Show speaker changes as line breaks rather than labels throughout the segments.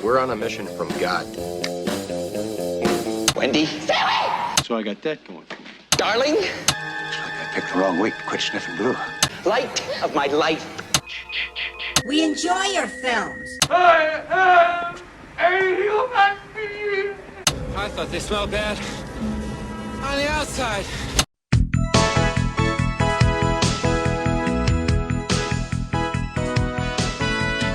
We're on a mission from God.
Wendy? Sarah!
So I got that going for me.
Darling?
Looks like I picked the wrong week to quit sniffing glue.
Light of my life.
We enjoy your films.
I am a human being.
I thought they smelled bad on the outside.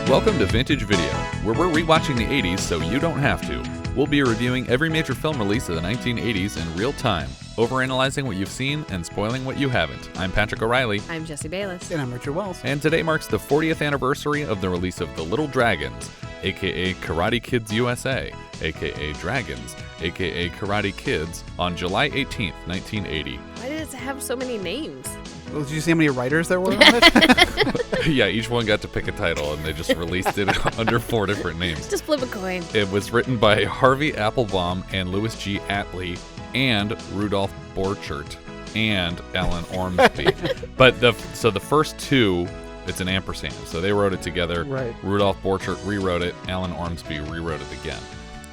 Welcome to Vintage Video, where we're rewatching the 80s so you don't have to. We'll be reviewing every major film release of the 1980s in real time, overanalyzing what you've seen and spoiling what you haven't. I'm Patrick O'Reilly.
I'm Jesse Bayless.
And I'm Richard Wells.
And today marks the 40th anniversary of the release of The Little Dragons, a.k.a. Karate Kids USA, a.k.a. Dragons, a.k.a. Karate Kids, on July 18th, 1980.
Why did it have so many names?
Well, did you see how many writers there were on it?
Yeah, each one got to pick a title, and they just released it under 4 different names.
Just flip a coin.
It was written by Harvey Applebaum and Louis G. Atlee and Rudolph Borchert and Alan Ormsby. But the first two, it's an ampersand, so they wrote it together.
Right.
Rudolph Borchert rewrote it. Alan Ormsby rewrote it again.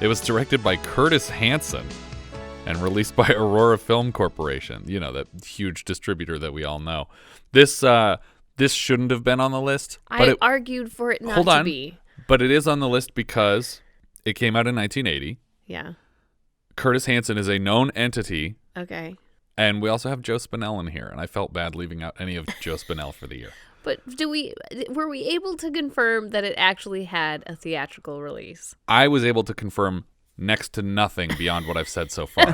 It was directed by Curtis Hanson and released by Aurora Film Corporation, you know, that huge distributor that we all know. This shouldn't have been on the list. But
I argued for it not
hold on,
to be.
But it is on the list because it came out in 1980.
Yeah.
Curtis Hanson is a known entity.
Okay.
And we also have Joe Spinell in here, and I felt bad leaving out any of Joe Spinell for the year.
But were we able to confirm that it actually had a theatrical release?
I was able to confirm next to nothing beyond what I've said so far.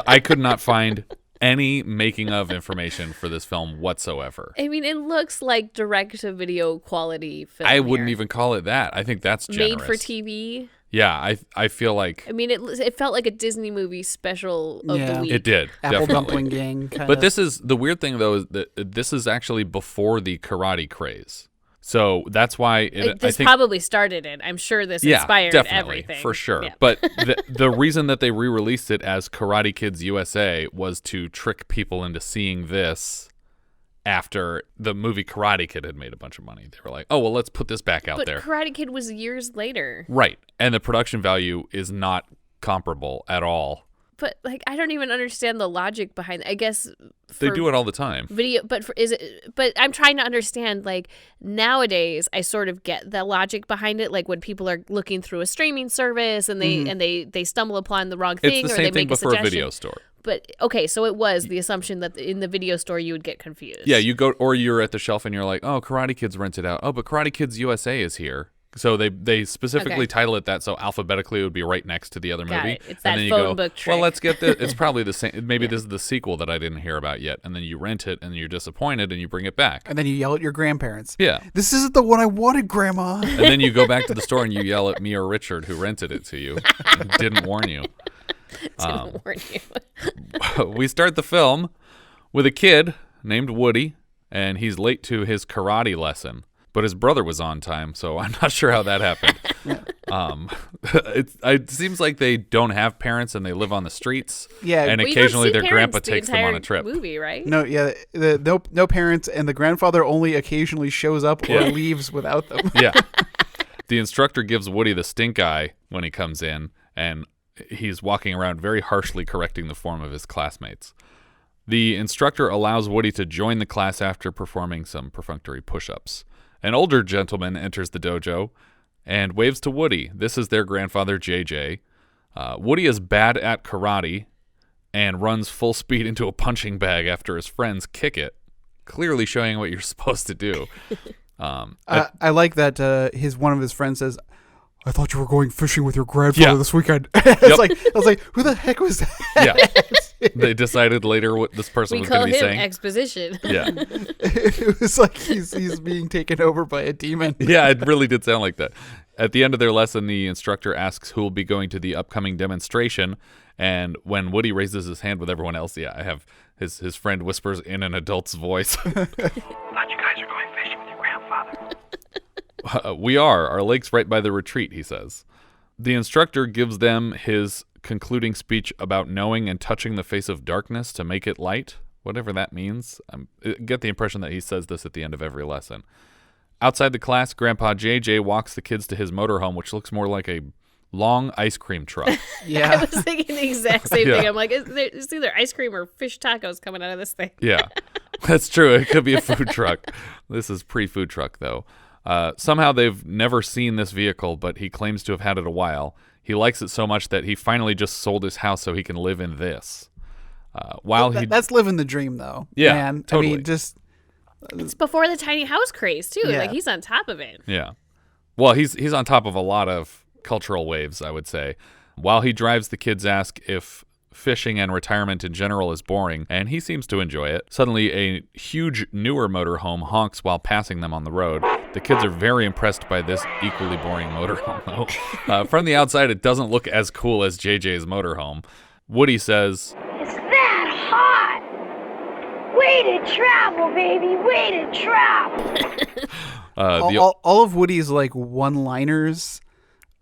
I could not find any making of information for this film whatsoever.
I mean, it looks like direct-to-video quality film.
I wouldn't even call it that. I think that's generous.
Made for TV.
Yeah, I feel like...
I mean, it felt like a Disney movie special of the week.
It did,
Apple
definitely.
Dumpling Gang kind
But
of.
this is... The weird thing, though, is that this is actually before the karate craze. So that's why...
This probably started it. I'm sure this inspired
definitely,
everything.
For sure.
Yeah.
But the reason that they re-released it as Karate Kids USA was to trick people into seeing this after the movie Karate Kid had made a bunch of money. They were like, oh, well, let's put this back out there.
But Karate Kid was years later.
Right. And the production value is not comparable at all.
But like, I don't even understand the logic behind it. I guess
they do it all the time.
Video, but But I'm trying to understand. Like nowadays, I sort of get the logic behind it. Like when people are looking through a streaming service and they stumble upon the wrong thing,
it's the
or
same
they
thing
make a
before
suggestion.
a video store.
But okay, so it was the assumption that in the video store you would get confused.
Yeah, you go, or you're at the shelf and you're like, oh, Karate Kids rented out. Oh, but Karate Kids USA is here. So they specifically title it that, so alphabetically it would be right next to the other movie.
It. It's that
and then
phone
you go,
book trick.
well, let's get this. It's probably the same. Maybe this is the sequel that I didn't hear about yet. And then you rent it and you're disappointed and you bring it back.
And then you yell at your grandparents.
Yeah.
This isn't the one I wanted, Grandma.
And then you go back to the store and you yell at me or Richard who rented it to you and didn't warn you.
Didn't warn you.
We start the film with a kid named Woody, and he's late to his karate lesson. But his brother was on time, so I'm not sure how that happened. It seems like they don't have parents and they live on the streets.
Yeah,
and occasionally their grandpa takes them on a trip.
Movie, right?
No, yeah, no parents, and the grandfather only occasionally shows up or leaves without them.
Yeah, the instructor gives Woody the stink eye when he comes in, and he's walking around very harshly correcting the form of his classmates. The instructor allows Woody to join the class after performing some perfunctory push-ups. An older gentleman enters the dojo and waves to Woody. This is their grandfather, JJ. Woody is bad at karate and runs full speed into a punching bag after his friends kick it, clearly showing what you're supposed to do.
I like that one of his friends says, I thought you were going fishing with your grandfather this weekend. I was like, who the heck was that?
Yeah. They decided later what this person was going to be saying.
We call him exposition.
Yeah.
It was like he's being taken over by a demon.
Yeah, it really did sound like that. At the end of their lesson, the instructor asks who will be going to the upcoming demonstration. And when Woody raises his hand with everyone else, I have his friend whispers in an adult's voice.
Thought you guys are going fishing with your grandfather.
We are. Our lake's right by the retreat, he says. The instructor gives them his concluding speech about knowing and touching the face of darkness to make it light, whatever that means. I get the impression that he says this at the end of every lesson. Outside the class, Grandpa JJ walks the kids to his motorhome, which looks more like a long ice cream truck.
Yeah.
I was thinking the exact same thing. I'm like, it's either ice cream or fish tacos coming out of this thing.
Yeah, that's true. It could be a food truck. This is pre-food truck, though. Somehow they've never seen this vehicle, but he claims to have had it a while. He likes it so much that he finally just sold his house so he can live in this. That's living the dream, though.
Yeah, man.
Totally.
I mean, just
it's before the tiny house craze too.
Yeah.
Like he's on top of it.
Yeah. Well, he's on top of a lot of cultural waves, I would say. While he drives, the kids ask if fishing and retirement in general is boring, and he seems to enjoy it. Suddenly, a huge, newer motorhome honks while passing them on the road. The kids are very impressed by this equally boring motorhome, though. From the outside, it doesn't look as cool as JJ's motorhome. Woody says,
"It's that hot! Way to travel, baby! Way to travel!"
all of Woody's like one-liners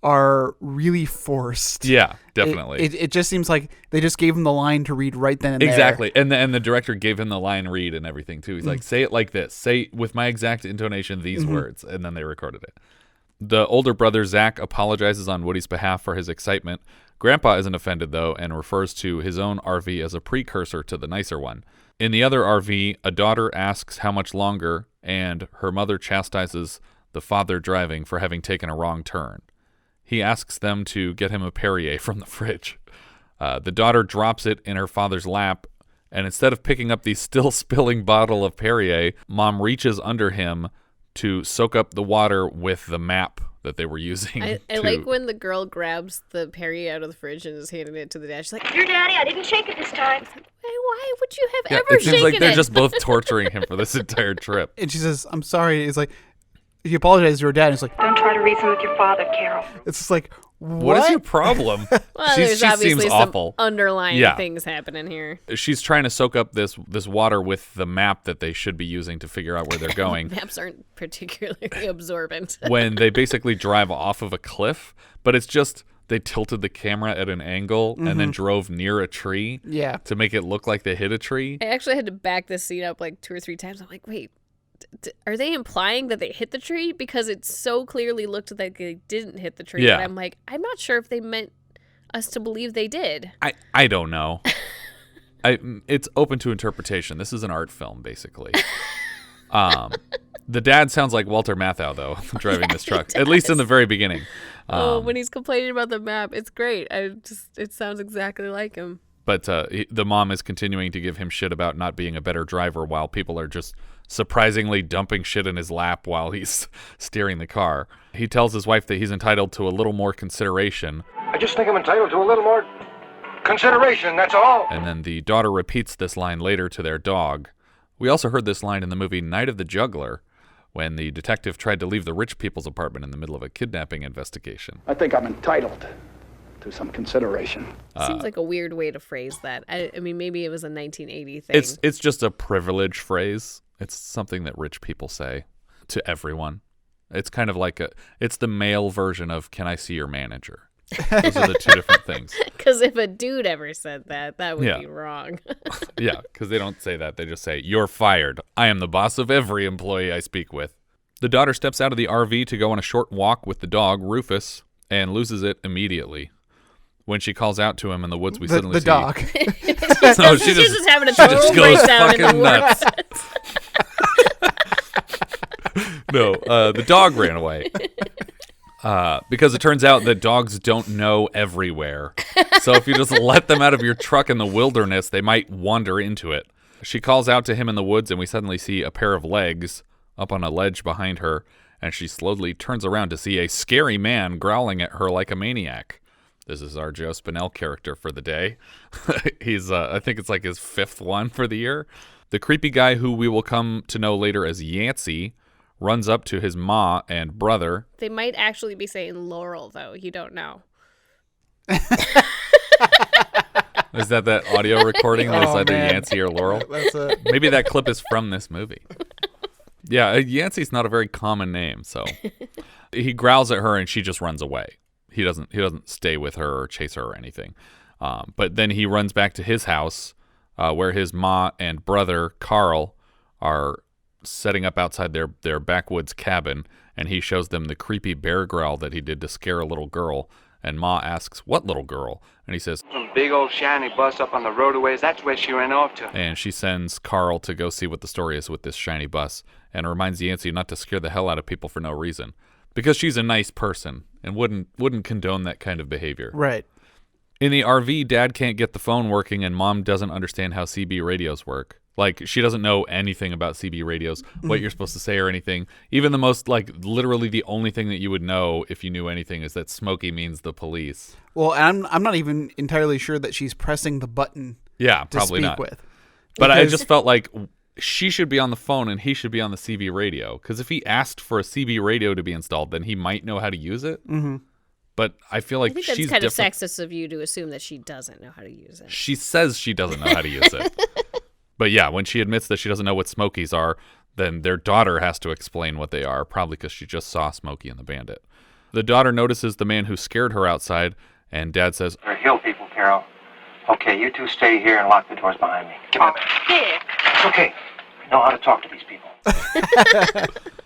are really forced.
Yeah, definitely.
It just seems like they just gave him the line to read right then and there.
Exactly. And the director gave him the line read and everything too. He's like, say it like this. Say with my exact intonation these words. And then they recorded it. The older brother, Zack, apologizes on Woody's behalf for his excitement. Grandpa isn't offended, though, and refers to his own RV as a precursor to the nicer one. In the other RV, a daughter asks how much longer, and her mother chastises the father driving for having taken a wrong turn. He asks them to get him a Perrier from the fridge. The daughter drops it in her father's lap, and instead of picking up the still spilling bottle of Perrier, Mom reaches under him to soak up the water with the map that they were using.
I like when the girl grabs the Perrier out of the fridge and is handing it to the dad. She's like,
Your daddy, I didn't shake it this time.
why would you have ever
it seems
shaken
like they're
it?
just both torturing him for this entire trip.
And she says, "I'm sorry." It's like, he apologizes to her dad. It's like,
Don't try to reason with your father, Carol.
it's just like,
What is your problem?
Well,
she
there's obviously
seems
some
awful.
underlying
Yeah.
things happening here.
She's trying to soak up this water with the map that they should be using to figure out where they're going.
Maps aren't particularly absorbent.
When they basically drive off of a cliff, but it's just they tilted the camera at an angle and then drove near a tree
Yeah.
to make it look like they hit a tree.
I actually had to back this scene up like 2 or 3 times. I'm like, wait, are they implying that they hit the tree? Because it so clearly looked like they didn't hit the tree.
Yeah.
But I'm like, I'm not sure if they meant us to believe they did.
I don't know. It's open to interpretation. This is an art film, basically. The dad sounds like Walter Matthau, though, driving this truck, at least in the very beginning.
When he's complaining about the map, it's great. It sounds exactly like him.
But the mom is continuing to give him shit about not being a better driver while people are just surprisingly dumping shit in his lap while he's steering the car. He tells his wife that he's entitled to a little more consideration.
I just think I'm entitled to a little more consideration, that's all.
And then the daughter repeats this line later to their dog. We also heard this line in the movie Night of the Juggler, when the detective tried to leave the rich people's apartment in the middle of a kidnapping investigation.
I think I'm entitled to some consideration.
Seems like a weird way to phrase that. I mean, maybe it was a 1980 thing.
It's just a privilege phrase. It's something that rich people say to everyone. It's kind of like it's the male version of "Can I see your manager?" Those are the two different things.
Because if a dude ever said that, that would
Yeah.
be wrong.
Yeah, because they don't say that. They just say, "You're fired. I am the boss of every employee I speak with." The daughter steps out of the RV to go on a short walk with the dog, Rufus, and loses it immediately. When she calls out to him in the woods, we suddenly
the
see...
dog.
No,
She's just having a
she
total
just goes
breakdown in the
fucking nuts.
woods.
No, the dog ran away. Because it turns out that dogs don't know everywhere. So if you just let them out of your truck in the wilderness, they might wander into it. She calls out to him in the woods, and we suddenly see a pair of legs up on a ledge behind her, and she slowly turns around to see a scary man growling at her like a maniac. This is our Joe Spinell character for the day. He's, I think it's like his 5th one for the year. The creepy guy, who we will come to know later as Yancey, runs up to his ma and brother.
They might actually be saying Laurel, though. You don't know.
Is that audio recording that is either
man.
Yancey or Laurel?
That's it.
Maybe that clip is from this movie. Yeah, Yancey's not a very common name, so he growls at her and she just runs away. He doesn't stay with her or chase her or anything. But then he runs back to his house where his ma and brother Carl are setting up outside their backwoods cabin, and he shows them the creepy bear growl that he did to scare a little girl. And Ma asks, "What little girl?" And he says,
Some big old shiny bus up on the roadways, that's where she ran off to.
and she sends Carl to go see what the story is with this shiny bus, and reminds Yancey not to scare the hell out of people for no reason, because she's a nice person and wouldn't condone that kind of behavior.
Right.
In the RV, Dad can't get the phone working, and Mom doesn't understand how CB radios work. Like, she doesn't know anything about CB radios, what you're supposed to say or anything. Even the most, like, literally the only thing that you would know if you knew anything is that Smokey means the police.
Well, I'm not even entirely sure that she's pressing the button.
Yeah,
to
probably
speak
not.
With.
But I
Because-
just felt like she should be on the phone and he should be on the CB radio. Because if he asked for a CB radio to be installed, then he might know how to use it.
Mm-hmm.
But I feel like
I think that's
she's
kind
different.
of sexist of you to assume that she doesn't know how to use it.
She says she doesn't know how to use it. But yeah, when she admits that she doesn't know what Smokies are, then their daughter has to explain what they are, probably because she just saw Smokey and the Bandit. The daughter notices the man who scared her outside, and Dad says,
They're hill people, Carol. Okay, you two stay here and lock the doors behind me. Give me that.
Dick.
It's okay. I know how to talk to these people.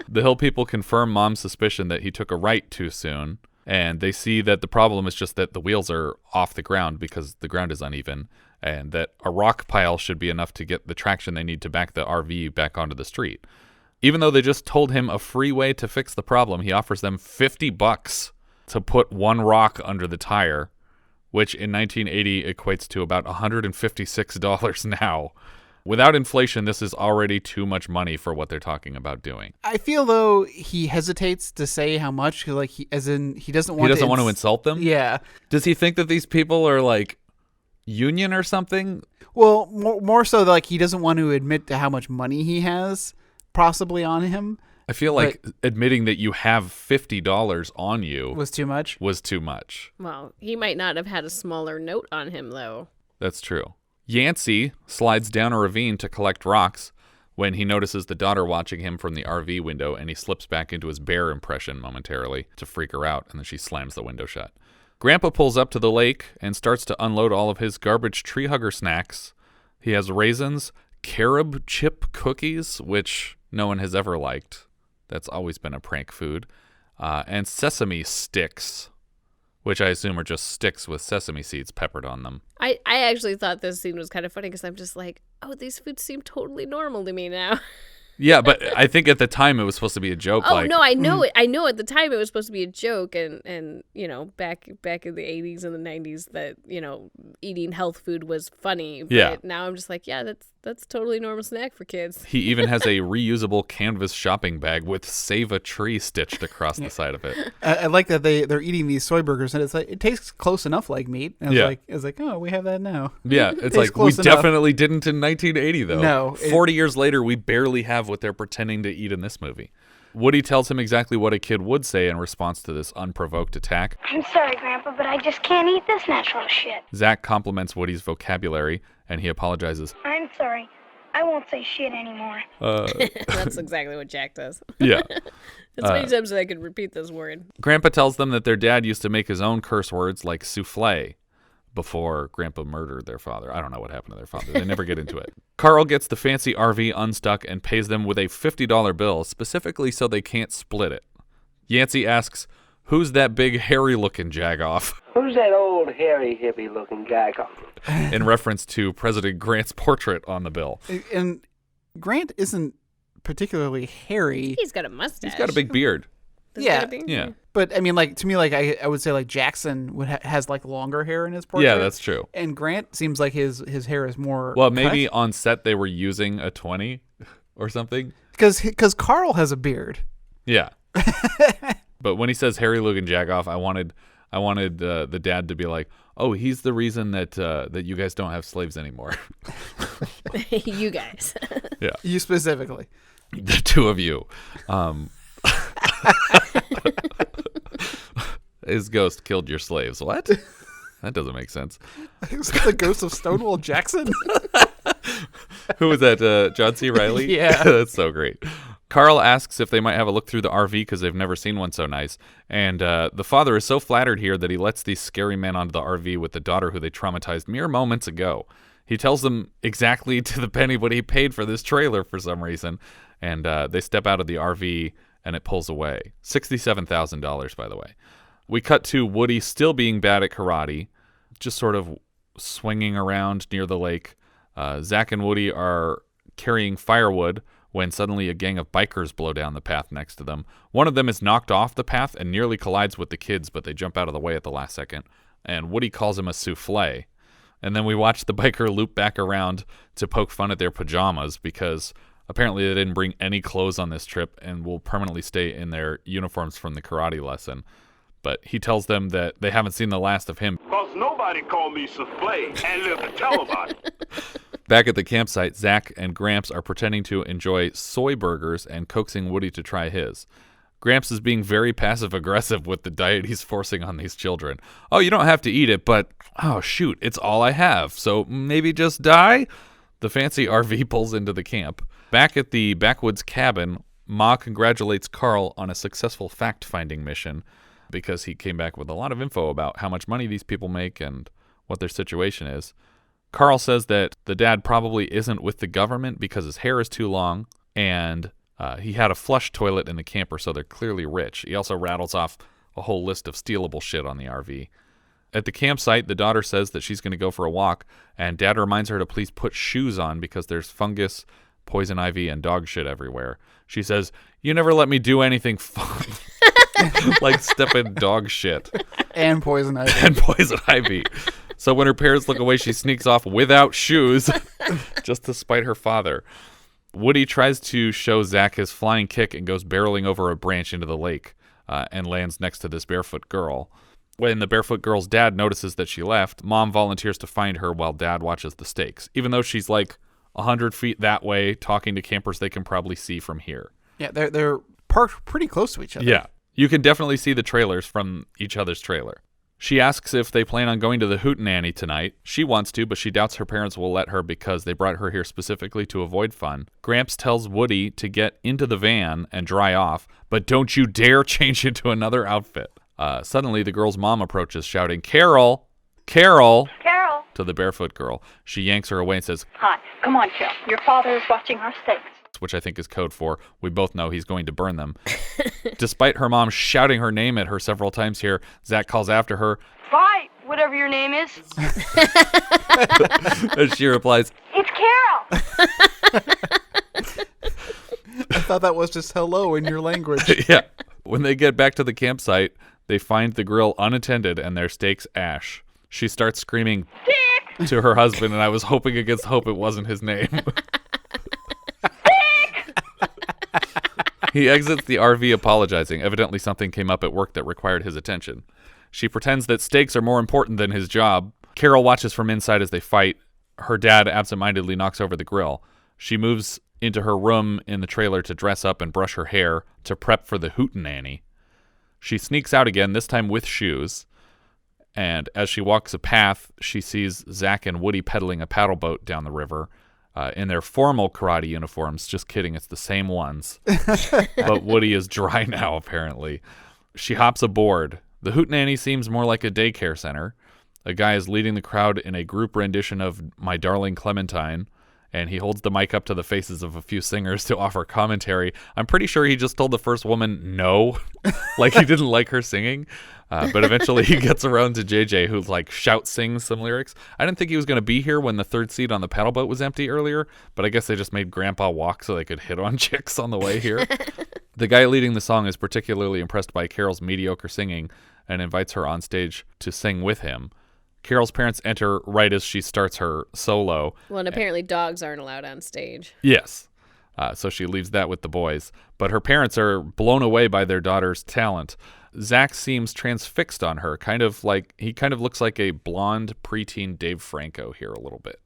The Hill people confirm Mom's suspicion that he took a right too soon, and they see that the problem is just that the wheels are off the ground because the ground is uneven, and that a rock pile should be enough to get the traction they need to back the RV back onto the street. Even though they just told him a free way to fix the problem, he offers them $50 to put one rock under the tire, which in 1980 equates to about $156 now. Without inflation, this is already too much money for what they're talking about doing.
I feel though he hesitates to say how much, 'cause, like he doesn't want.
He doesn't want to insult them?
Yeah.
Does he think that these people are like union or something?
Well, more so like he doesn't want to admit to how much money he has possibly on him.
I feel like admitting that you have $50 on you
Was too much.
Well, he might not have had a smaller note on him, though.
That's true. Yancey slides down a ravine to collect rocks when he notices the daughter watching him from the RV window, and he slips back into his bear impression momentarily to freak her out, and then she slams the window shut. Grandpa pulls up to the lake and starts to unload all of his garbage tree hugger snacks. He has raisins, carob chip cookies, which no one has ever liked. That's always been a prank food. And sesame sticks, which I assume are just sticks with sesame seeds peppered on them.
I actually thought this scene was kind of funny because I'm just like, oh, these foods seem totally normal to me now.
Yeah, but I think at the time it was supposed to be a joke.
Oh, no, I know it. I know at the time it was supposed to be a joke, and you know, back in the 80s and the 90s that, you know, eating health food was funny. But
Yeah.
now I'm just like, yeah, that's totally a normal snack for kids.
He even has a reusable canvas shopping bag with "Save a Tree" stitched across the side of it.
I like that they're eating these soy burgers and it's like it tastes close enough like meat. And it's like, oh, we have that now.
Yeah,
It
it's
tastes
like we
close enough.
definitely didn't in 1980 though.
No,
40 years later, we barely have what they're pretending to eat in this movie. Woody tells him exactly what a kid would say in response to this unprovoked attack.
I'm sorry, Grandpa, but I just can't eat this natural shit.
Zack compliments Woody's vocabulary, and he apologizes.
I'm sorry. I won't say shit anymore.
That's exactly what Jack does.
Yeah.
As many times as I could repeat this word.
Grandpa tells them that their dad used to make his own curse words like souffle before Grandpa murdered their father. I don't know what happened to their father. They never get into it. Carl gets the fancy RV unstuck and pays them with a $50 bill, specifically so they can't split it. Yancey asks, "Who's that big hairy-looking jagoff?"
Who's that old hairy hippie-looking jagoff?
In reference to President Grant's portrait on the bill.
And Grant isn't particularly hairy.
He's got a mustache.
He's got a big beard.
Does he
Yeah.
got a beard?
Yeah.
But I mean, like to me, like I would say, like Jackson has like longer hair in his portrait.
Yeah, that's true.
And Grant seems like his hair is more.
Well, maybe on set they were using a 20 or something.
Because Carl has a beard.
Yeah. But when he says hairy-looking jagoff, I wanted the dad to be like, "Oh, he's the reason that you guys don't have slaves anymore."
You guys.
Yeah.
You specifically.
The two of you. His ghost killed your slaves. What? That doesn't make sense.
Is that the ghost of Stonewall Jackson?
Who was that? John C. Reilly?
Yeah.
That's so great. Carl asks if they might have a look through the RV because they've never seen one so nice. And the father is so flattered here that he lets these scary men onto the RV with the daughter who they traumatized mere moments ago. He tells them exactly to the penny what he paid for this trailer for some reason. and they step out of the RV, and it pulls away. $67,000, by the way. We cut to Woody still being bad at karate, just sort of swinging around near the lake. Zack and Woody are carrying firewood when suddenly a gang of bikers blow down the path next to them. One of them is knocked off the path and nearly collides with the kids, but they jump out of the way at the last second. And Woody calls him a souffle. And then we watch the biker loop back around to poke fun at their pajamas because apparently they didn't bring any clothes on this trip and will permanently stay in their uniforms from the karate lesson. But he tells them that they haven't seen the last of him.
Because nobody called me souffle and lived to tell about it.
Back at the campsite, Zack and Gramps are pretending to enjoy soy burgers and coaxing Woody to try his. Gramps is being very passive-aggressive with the diet he's forcing on these children. Oh, you don't have to eat it, but, oh, shoot, it's all I have, so maybe just die? The fancy RV pulls into the camp. Back at the backwoods cabin, Ma congratulates Carl on a successful fact-finding mission because he came back with a lot of info about how much money these people make and what their situation is. Carl says that the dad probably isn't with the government because his hair is too long, and he had a flush toilet in the camper, so they're clearly rich. He also rattles off a whole list of stealable shit on the RV. At the campsite, the daughter says that she's going to go for a walk, and Dad reminds her to please put shoes on because there's fungus, poison ivy, and dog shit everywhere. She says, "You never let me do anything fun." Like step in dog shit.
And poison ivy.
And poison ivy. So when her parents look away, she sneaks off without shoes just to spite her father. Woody tries to show Zack his flying kick and goes barreling over a branch into the lake and lands next to this barefoot girl. When the barefoot girl's dad notices that she left, Mom volunteers to find her while Dad watches the stakes, even though she's like 100 feet that way talking to campers they can probably see from here.
Yeah, they're parked pretty close to each other.
Yeah, you can definitely see the trailers from each other's trailer. She asks if they plan on going to the Hootenanny tonight. She wants to, but she doubts her parents will let her because they brought her here specifically to avoid fun. Gramps tells Woody to get into the van and dry off, but don't you dare change into another outfit. Suddenly, the girl's mom approaches, shouting, "Carol! Carol!"
Carol!
to the barefoot girl. She yanks her away and says,
Hi, come on, Carol. Your father is watching our steaks.
Which I think is code for, we both know he's going to burn them. Despite her mom shouting her name at her several times here, Zack calls after her,
Bye, whatever your name is.
and she replies,
It's Carol!
I thought that was just hello in your language.
Yeah. When they get back to the campsite, they find the grill unattended and their steaks ash. She starts screaming
Dick!
to her husband, and I was hoping against hope it wasn't his name. He exits the RV apologizing. Evidently something came up at work that required his attention. She pretends that steaks are more important than his job. Carol watches from inside as they fight. Her dad absentmindedly knocks over the grill. She moves into her room in the trailer to dress up and brush her hair to prep for the Hootenanny. She sneaks out again, this time with shoes. And as she walks a path, she sees Zack and Woody pedaling a paddle boat down the river. In their formal karate uniforms. Just kidding, it's the same ones. But Woody is dry now, apparently. She hops aboard. The Hootenanny seems more like a daycare center. A guy is leading the crowd in a group rendition of My Darling Clementine, and he holds the mic up to the faces of a few singers to offer commentary. I'm pretty sure he just told the first woman no, like he didn't like her singing. But eventually he gets around to JJ, who like sings some lyrics. I didn't think he was going to be here when the third seat on the paddle boat was empty earlier, but I guess they just made Grandpa walk so they could hit on chicks on the way here. The guy leading the song is particularly impressed by Carol's mediocre singing and invites her on stage to sing with him. Carol's parents enter right as she starts her solo.
Well, and apparently dogs aren't allowed on stage.
Yes. So she leaves that with the boys. But her parents are blown away by their daughter's talent. Zack seems transfixed on her, he kind of looks like a blonde preteen Dave Franco here a little bit.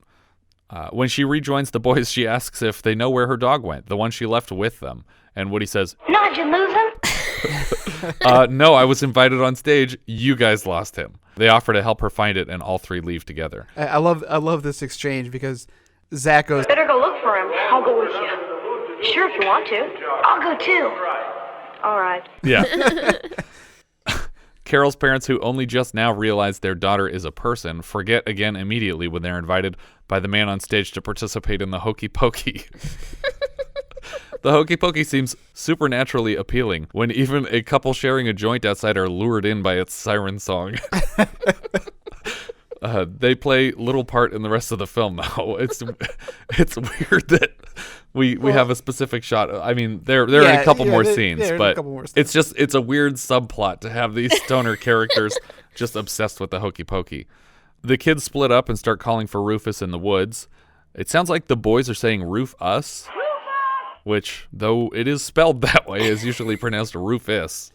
When she rejoins the boys, she asks if they know where her dog went, the one she left with them. And Woody says,
No, did you lose him?
No, I was invited on stage. You guys lost him. They offer to help her find it, and all three leave together.
I love this exchange because Zack goes,
Better go look for him. I'll go with you. Sure, if you want to. I'll go too. All right.
Yeah. Carol's parents, who only just now realize their daughter is a person, forget again immediately when they're invited by the man on stage to participate in the hokey pokey. The hokey pokey seems supernaturally appealing when even a couple sharing a joint outside are lured in by its siren song. They play little part in the rest of the film, though. It's weird that we have a specific shot. I mean, there are a couple more scenes, but it's a weird subplot to have these stoner characters just obsessed with the hokey pokey. The kids split up and start calling for Rufus in the woods. It sounds like the boys are saying Roof us, which, though it is spelled that way, is usually pronounced Rufus.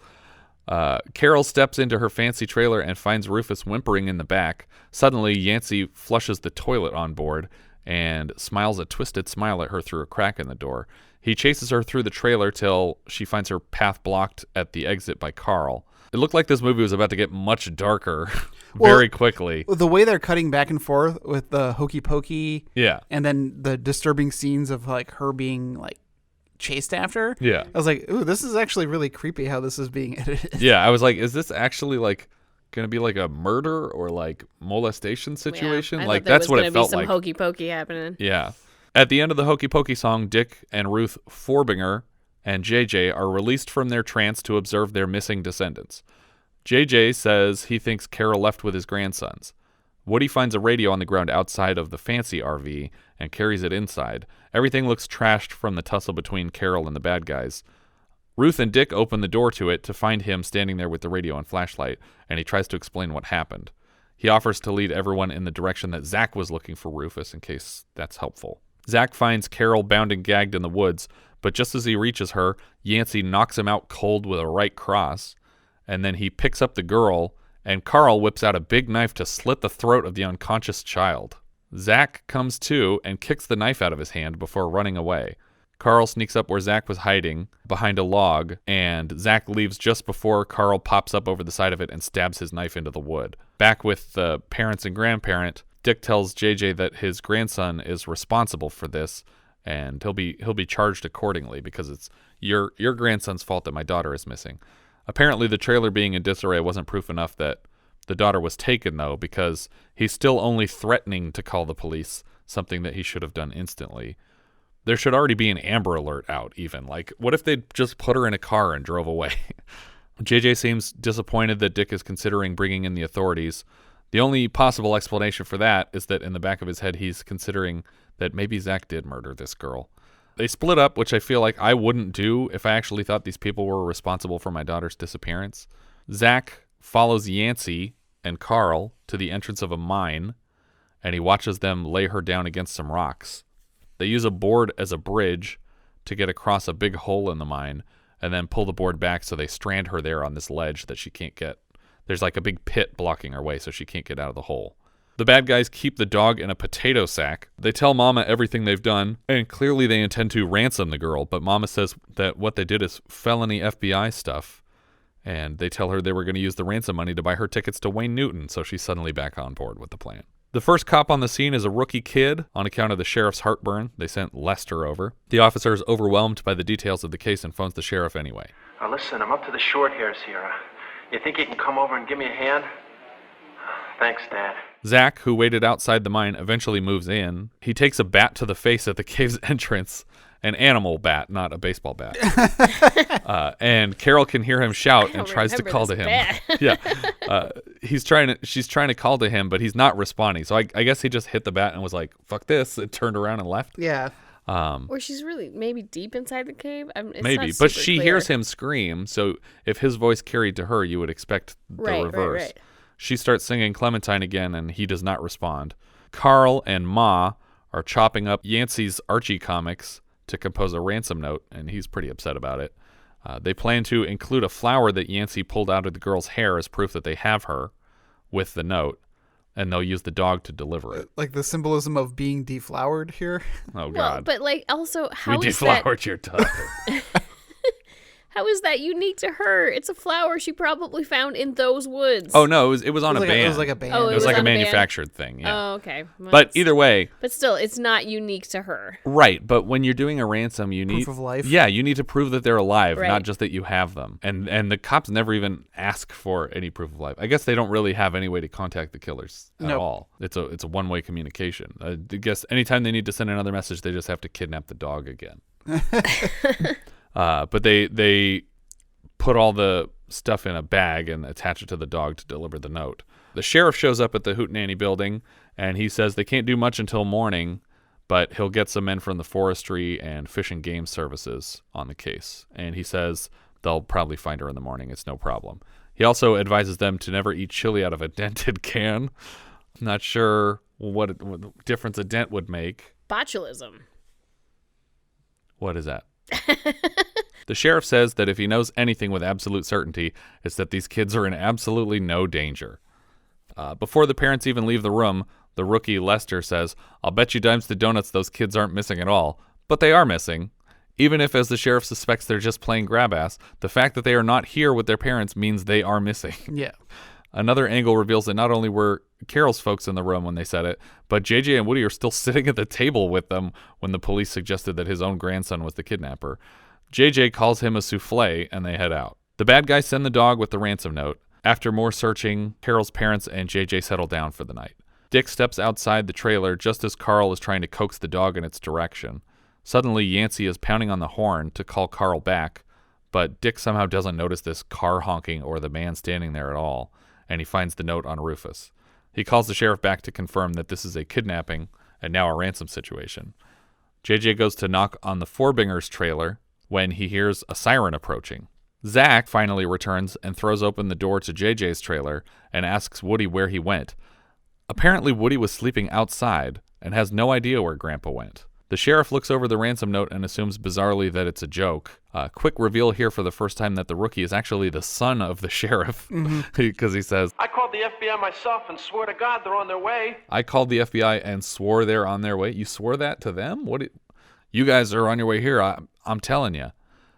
Carol steps into her fancy trailer and finds Rufus whimpering in the back. Suddenly, Yancey flushes the toilet on board and smiles a twisted smile at her through a crack in the door. He chases her through the trailer till she finds her path blocked at the exit by Carl. It looked like this movie was about to get much darker very quickly.
The way they're cutting back and forth with the hokey pokey,
and
then the disturbing scenes of like her being like chased after.
Yeah,
I was like, ooh, this is actually really creepy how this is being edited.
Yeah, I was like, is this actually like going to be like a murder or like molestation situation?
Yeah,
like that's what it felt like.
Some hokey pokey happening.
Yeah. At the end of the hokey pokey song, Dick and Ruth Forbinger and JJ are released from their trance to observe their missing descendants. JJ says he thinks Carol left with his grandsons. Woody finds a radio on the ground outside of the fancy RV and carries it inside. Everything looks trashed from the tussle between Carol and the bad guys. Ruth and Dick open the door to it to find him standing there with the radio and flashlight, and he tries to explain what happened. He offers to lead everyone in the direction that Zack was looking for Rufus, in case that's helpful. Zack finds Carol bound and gagged in the woods, but just as he reaches her, Yancey knocks him out cold with a right cross, and then he picks up the girl, and Carl whips out a big knife to slit the throat of the unconscious child. Zack comes to and kicks the knife out of his hand before running away. Carl sneaks up where Zack was hiding, behind a log, and Zack leaves just before Carl pops up over the side of it and stabs his knife into the wood. Back with the parents and grandparent, Dick tells JJ that his grandson is responsible for this, and he'll be charged accordingly because it's your grandson's fault that my daughter is missing. Apparently, the trailer being in disarray wasn't proof enough that the daughter was taken, though, because he's still only threatening to call the police, something that he should have done instantly. There should already be an Amber Alert out, even. Like, what if they just put her in a car and drove away? JJ seems disappointed that Dick is considering bringing in the authorities. The only possible explanation for that is that in the back of his head, he's considering that maybe Zack did murder this girl. They split up, which I feel like I wouldn't do if I actually thought these people were responsible for my daughter's disappearance. Zack follows Yancey and Carl to the entrance of a mine, and he watches them lay her down against some rocks. They use a board as a bridge to get across a big hole in the mine, and then pull the board back so they strand her there on this ledge that she can't get. There's like a big pit blocking her way so she can't get out of the hole. The bad guys keep the dog in a potato sack. They tell Mama everything they've done, and clearly they intend to ransom the girl, but Mama says that what they did is felony FBI stuff, and they tell her they were going to use the ransom money to buy her tickets to Wayne Newton, so she's suddenly back on board with the plan. The first cop on the scene is a rookie kid. On account of the sheriff's heartburn, they sent Lester over. The officer is overwhelmed by the details of the case and phones the sheriff anyway.
Now listen, I'm up to the short hairs here. You think you can come over and give me a hand? Thanks, Dad.
Zack, who waited outside the mine, eventually moves in. He takes a bat to the face at the cave's entrance. An animal bat, not a baseball bat. And Carol can hear him shout and tries to call to him. She's trying to call to him, but he's not responding. So I guess he just hit the bat and was like, fuck this, and turned around and left.
Yeah.
Or she's really maybe deep inside the cave.
Maybe, but she hears him scream. So if his voice carried to her, you would expect the reverse. Right. She starts singing Clementine again, and he does not respond. Carl and Ma are chopping up Yancey's Archie comics to compose a ransom note, and he's pretty upset about it. They plan to include a flower that Yancey pulled out of the girl's hair as proof that they have her with the note, and they'll use the dog to deliver it.
Like the symbolism of being deflowered here.
Oh, God.
Well, but like also, how
we
is
deflowered your daughter.
How is that unique to her? It's a flower she probably found in those woods.
Oh, no, it was on a band.
It was like a band.
Oh,
it was like a manufactured thing. Yeah.
Oh, okay. Well,
but either way.
But still, it's not unique to her.
Right, but when you're doing a ransom, you need...
Proof of life?
Yeah, you need to prove that they're alive,
right.
Not just that you have them. And the cops never even ask for any proof of life. I guess they don't really have any way to contact the killers at all. It's a one-way communication. I guess anytime they need to send another message, they just have to kidnap the dog again. But they put all the stuff in a bag and attach it to the dog to deliver the note. The sheriff shows up at the Hootenanny building, and he says they can't do much until morning, but he'll get some men from the forestry and fish and game services on the case. And he says they'll probably find her in the morning. It's no problem. He also advises them to never eat chili out of a dented can. Not sure what difference a dent would make.
Botulism.
What is that? The sheriff says that if he knows anything with absolute certainty, it's that these kids are in absolutely no danger. Before the parents even leave the room, the rookie Lester says, "I'll bet you dimes to donuts those kids aren't missing at all." But they are missing. Even if, as the sheriff suspects, they're just playing grab ass, the fact that they are not here with their parents means they are missing.
Yeah.
Another angle reveals that not only were Carol's folks in the room when they said it, but JJ and Woody are still sitting at the table with them when the police suggested that his own grandson was the kidnapper. JJ calls him a souffle, and they head out. The bad guys send the dog with the ransom note. After more searching, Carol's parents and JJ settle down for the night. Dick steps outside the trailer just as Carl is trying to coax the dog in its direction. Suddenly, Yancey is pounding on the horn to call Carl back, but Dick somehow doesn't notice this car honking or the man standing there at all, and he finds the note on Rufus. He calls the sheriff back to confirm that this is a kidnapping and now a ransom situation. JJ goes to knock on the Forbinger's trailer when he hears a siren approaching. Zack finally returns and throws open the door to JJ's trailer and asks Woody where he went. Apparently, Woody was sleeping outside and has no idea where Grandpa went. The sheriff looks over the ransom note and assumes bizarrely that it's a joke. Quick reveal here for the first time that the rookie is actually the son of the sheriff, because he says,
I called the FBI myself and swore to God they're on their way.
I called the FBI and swore they're on their way? You swore that to them? You guys are on your way here, I'm telling you.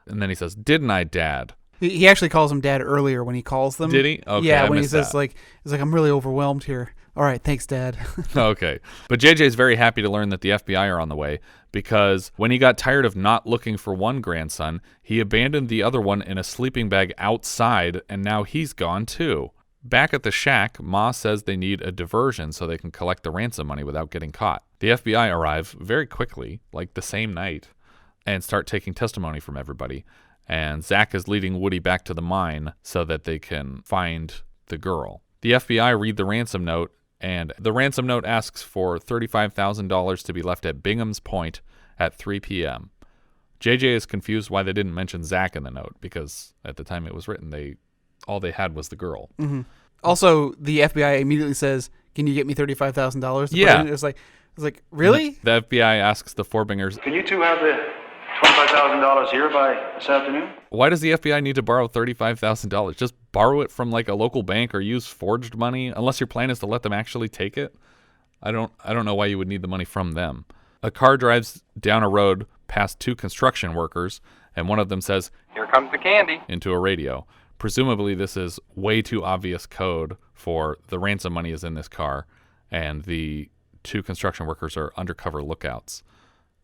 And then he says, didn't I, Dad?
He actually calls him Dad earlier when he calls them.
Did he? Okay,
yeah,
I
when he
missed
says,
that.
he's like, I'm really overwhelmed here. All right, thanks, Dad.
Okay. But JJ's very happy to learn that the FBI are on the way because when he got tired of not looking for one grandson, he abandoned the other one in a sleeping bag outside, and now he's gone too. Back at the shack, Ma says they need a diversion so they can collect the ransom money without getting caught. The FBI arrive very quickly, like the same night, and start taking testimony from everybody. And Zack is leading Woody back to the mine so that they can find the girl. The FBI read the ransom note, and the ransom note asks for $35,000 to be left at Bingham's Point at 3 p.m. JJ is confused why they didn't mention Zack in the note, because at the time it was written, all they had was the girl.
Mm-hmm. Also, the FBI immediately says, "Can you get me $35,000?"
Yeah.
It was like, really?
The FBI asks the Forbingers,
Can you two have the $25,000 here by this afternoon?
why does the FBI need to borrow $35,000? Just borrow it from like a local bank or use forged money, unless your plan is to let them actually take it. I don't know why you would need the money from them. A car drives down a road past two construction workers, and one of them says,
Here comes the candy.
into a radio. Presumably this is way too obvious code for the ransom money is in this car, and the two construction workers are undercover lookouts.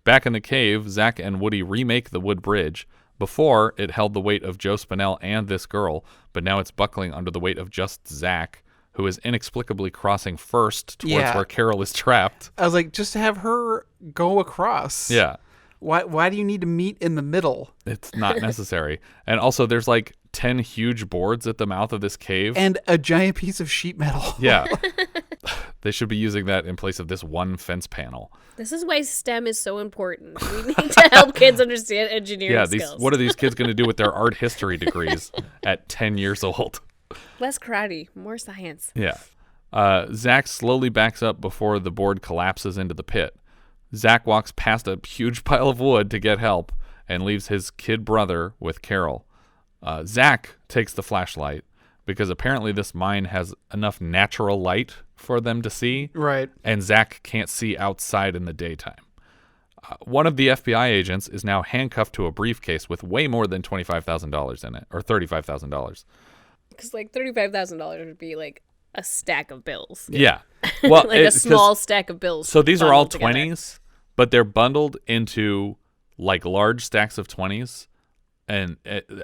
Back in the cave, Zack and Woody remake the wood bridge. Before, it held the weight of Joe Spinell and this girl, but now it's buckling under the weight of just Zack, who is inexplicably crossing first towards where Carol is trapped.
I was like, just have her go across.
Yeah.
Why do you need to meet in the middle?
It's not necessary. And also, there's like 10 huge boards at the mouth of this cave.
And a giant piece of sheet metal.
Yeah. They should be using that in place of this one fence panel.
This is why STEM is so important. We need to help kids understand engineering skills.
What are these kids going to do with their art history degrees at 10 years old?
Less karate, more science.
Yeah. Zack slowly backs up before the board collapses into the pit. Zack walks past a huge pile of wood to get help and leaves his kid brother with Carol. Zack takes the flashlight because apparently this mine has enough natural light for them to see.
Right.
And Zack can't see outside in the daytime. One of the FBI agents is now handcuffed to a briefcase with way more than $25,000 in it, or $35,000.
Because like $35,000 would be like a stack of bills.
Yeah. Well,
like a small stack of bills.
So these are all
together.
20s, but they're bundled into like large stacks of 20s. And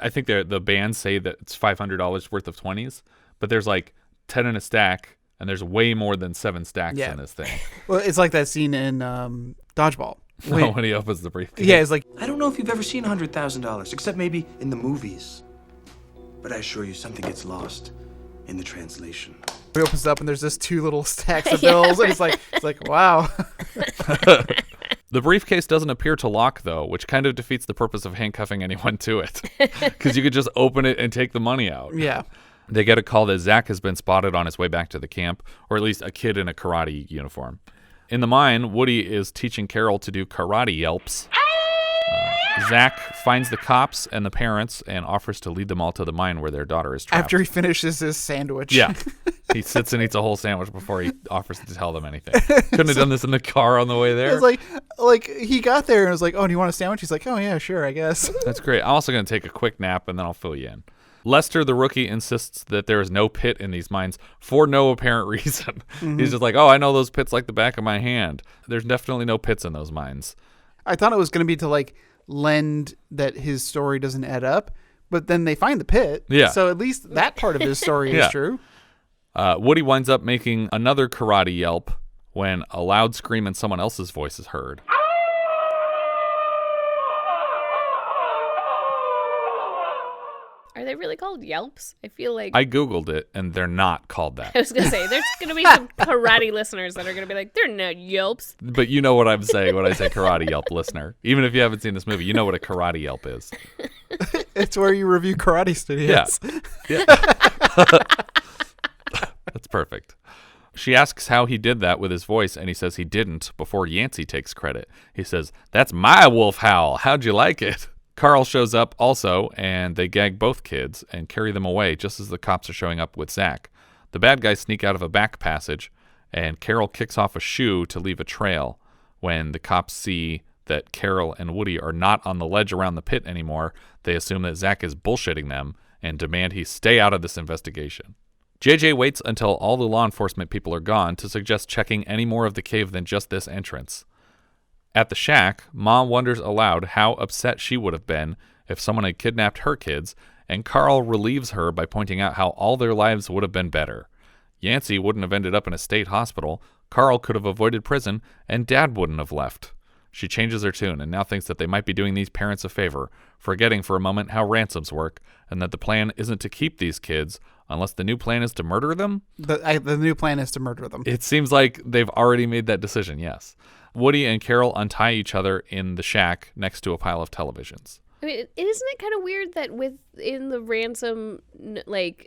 I think the bands say that it's $500 worth of 20s, but there's like 10 in a stack, and there's way more than 7 stacks in this thing.
Well, it's like that scene in Dodgeball
When he opens the briefcase.
Yeah, it's like,
I don't know if you've ever seen $100,000, except maybe in the movies. But I assure you something gets lost in the translation.
he opens it up and there's just 2 little stacks of bills, and it's like, wow.
The briefcase doesn't appear to lock, though, which kind of defeats the purpose of handcuffing anyone to it. Because you could just open it and take the money out.
Yeah.
They get a call that Zack has been spotted on his way back to the camp, or at least a kid in a karate uniform. In the mine, Woody is teaching Carol to do karate yelps. Zack finds the cops and the parents and offers to lead them all to the mine where their daughter is trapped.
After he finishes his sandwich.
Yeah. He sits and eats a whole sandwich before he offers to tell them anything. Couldn't have done this in the car on the way there.
It's like he got there and was like, oh, do you want a sandwich? He's like, oh, yeah, sure, I guess.
That's great. I'm also going to take a quick nap and then I'll fill you in. Lester, the rookie, insists that there is no pit in these mines for no apparent reason. Mm-hmm. He's just like, oh, I know those pits like the back of my hand. There's definitely no pits in those mines.
I thought it was going to be to like lend that his story doesn't add up, but then they find the pit.
Yeah.
So at least that part of his story is true.
Woody winds up making another karate yelp when a loud scream in someone else's voice is heard.
Are they really called yelps? I feel like...
I Googled it, and they're not called that.
I was going to say, there's going to be some karate listeners that are going to be like, they're not yelps.
But you know what I'm saying when I say karate yelp, listener. Even if you haven't seen this movie, you know what a karate yelp is.
It's where you review karate studios.
Yeah. That's perfect. She asks how he did that with his voice, and he says he didn't before Yancey takes credit. He says, that's my wolf howl. How'd you like it? Carl shows up also, and they gag both kids and carry them away just as the cops are showing up with Zack. The bad guys sneak out of a back passage, and Carol kicks off a shoe to leave a trail. When the cops see that Carol and Woody are not on the ledge around the pit anymore, they assume that Zack is bullshitting them and demand he stay out of this investigation. JJ waits until all the law enforcement people are gone to suggest checking any more of the cave than just this entrance. At the shack, Mom wonders aloud how upset she would have been if someone had kidnapped her kids, and Carl relieves her by pointing out how all their lives would have been better. Yancey wouldn't have ended up in a state hospital, Carl could have avoided prison, and Dad wouldn't have left. She changes her tune and now thinks that they might be doing these parents a favor, forgetting for a moment how ransoms work, and that the plan isn't to keep these kids, unless the new plan is to murder them?
The new plan is to murder them.
It seems like they've already made that decision, yes. Woody and Carol untie each other in the shack next to a pile of televisions.
I mean, isn't it kind of weird that within the ransom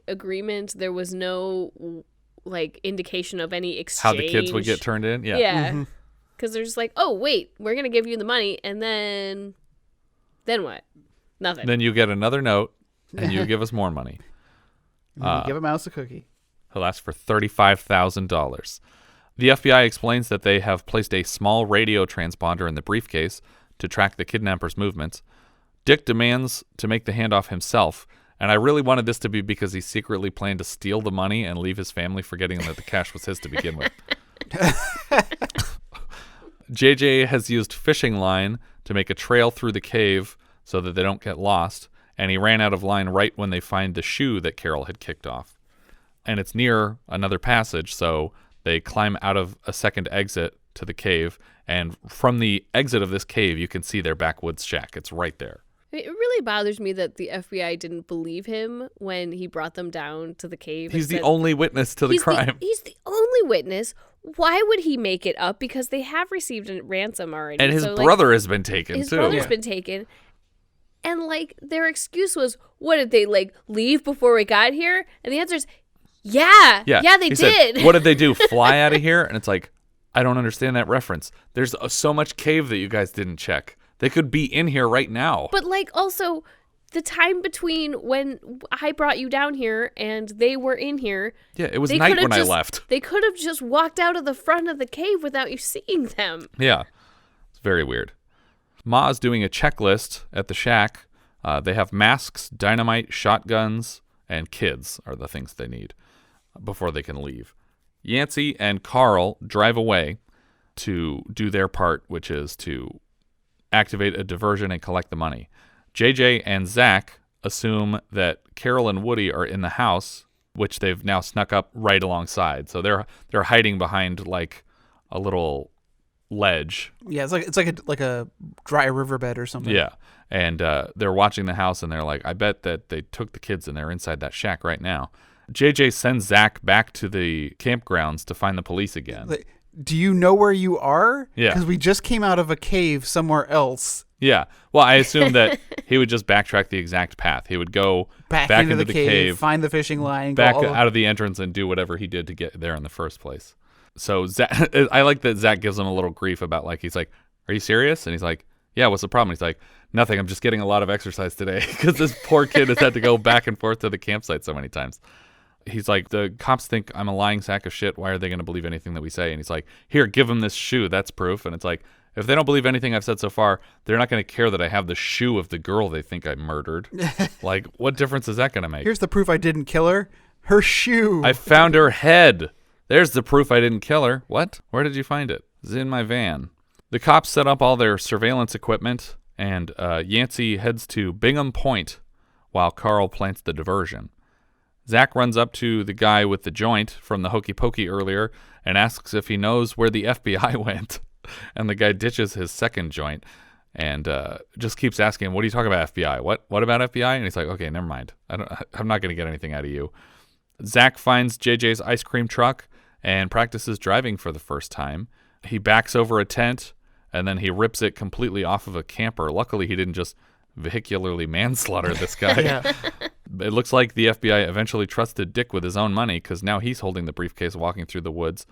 agreement there was no indication of any exchange?
How the kids would get turned in? Yeah.
Yeah. Because they're just like, oh, wait, we're going to give you the money, and then what? Nothing.
Then you get another note, and you give us more money.
Give a mouse a cookie.
He'll ask for $35,000. The FBI explains that they have placed a small radio transponder in the briefcase to track the kidnapper's movements. Dick demands to make the handoff himself, and I really wanted this to be because he secretly planned to steal the money and leave his family forgetting that the cash was his to begin with. JJ has used fishing line to make a trail through the cave so that they don't get lost, and he ran out of line right when they find the shoe that Carol had kicked off. And it's near another passage, so they climb out of a second exit to the cave, and from the exit of this cave, you can see their backwoods shack. It's right there.
It really bothers me that the FBI didn't believe him when he brought them down to the cave.
He's the only witness to the crime.
He's the only witness. Why would he make it up? Because they have received a ransom already.
And his brother has been taken, too.
His brother's been taken. And, their excuse was, what, did they, leave before we got here? And the answer is, yeah, they did.
Said, what did they do, fly out of here? And it's like, I don't understand that reference. There's so much cave that you guys didn't check. They could be in here right now.
But, also, the time between when I brought you down here and they were in here.
Yeah, it was night when I left.
They could have just walked out of the front of the cave without you seeing them.
Yeah, it's very weird. Ma's doing a checklist at the shack. They have masks, dynamite, shotguns, and kids are the things they need before they can leave. Yancey and Carl drive away to do their part, which is to activate a diversion and collect the money. JJ and Zack assume that Carol and Woody are in the house, which they've now snuck up right alongside. So they're hiding behind a little ledge.
Yeah, it's like a dry riverbed or something.
Yeah, and they're watching the house, and they're like, I bet that they took the kids and they're inside that shack right now. JJ sends Zack back to the campgrounds to find the police again.
Do you know where you are?
Yeah.
Because we just came out of a cave somewhere else.
Yeah. Well, I assume that he would just backtrack the exact path. He would go back into the cave,
find the fishing line,
back out of the entrance, and do whatever he did to get there in the first place. So Zack, I like that Zack gives him a little grief about, like, he's like, are you serious? And he's like, yeah, what's the problem? He's like, nothing. I'm just getting a lot of exercise today because this poor kid has had to go back and forth to the campsite so many times. He's like, the cops think I'm a lying sack of shit. Why are they going to believe anything that we say? And he's like, here, give them this shoe. That's proof. And it's like, if they don't believe anything I've said so far, they're not going to care that I have the shoe of the girl they think I murdered. Like, what difference is that going to make?
Here's the proof I didn't kill her. Her shoe.
I found her head. There's the proof I didn't kill her. What? Where did you find it? It's in my van. The cops set up all their surveillance equipment, and Yancey heads to Bingham Point while Carl plants the diversion. Zack runs up to the guy with the joint from the Hokey Pokey earlier and asks if he knows where the FBI went. And the guy ditches his second joint and just keeps asking him, what are you talking about, FBI? What about FBI? And he's like, okay, never mind. I'm not going to get anything out of you. Zack finds JJ's ice cream truck and practices driving for the first time. He backs over a tent and then he rips it completely off of a camper. Luckily, he didn't just vehicularly manslaughter this guy.
Yeah.
It looks like the FBI eventually trusted Dick with his own money because now he's holding the briefcase walking through the woods.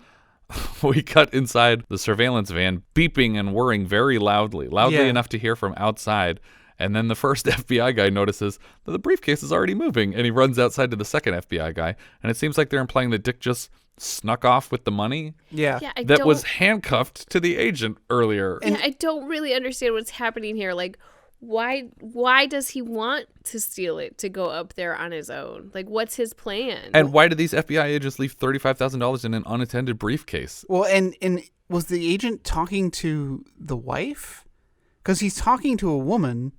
We cut inside the surveillance van, beeping and whirring very loudly enough to hear from outside. And then the first FBI guy notices that the briefcase is already moving, and he runs outside to the second FBI guy. And it seems like they're implying that Dick just snuck off with the money.
Yeah.
That was handcuffed to the agent earlier.
And I don't really understand what's happening here. Like, why does he want to steal it to go up there on his own? Like, what's his plan?
And why did these FBI agents leave $35,000 in an unattended briefcase?
Well, and was the agent talking to the wife? Because he's talking to a woman.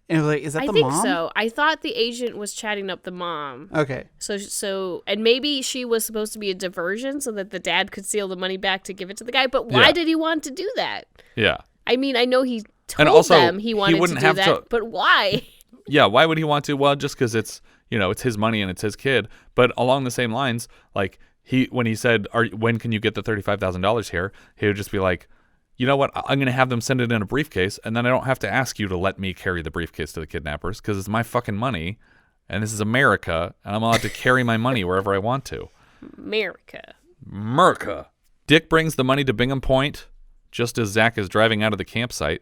And like, is that the mom? I think
so. I thought the agent was chatting up the mom.
Okay.
So, and maybe she was supposed to be a diversion so that the dad could steal the money back to give it to the guy. But why did he want to do that?
Yeah.
I mean, I know he told them he wanted to do that, but why?
Yeah, why would he want to? Well, just because it's his money and it's his kid. But along the same lines, like when he said, when can you get the $35,000 here? He would just be like, you know what? I'm going to have them send it in a briefcase, and then I don't have to ask you to let me carry the briefcase to the kidnappers because it's my fucking money, and this is America, and I'm allowed to carry my money wherever I want to. America. Dick brings the money to Bingham Point just as Zack is driving out of the campsite.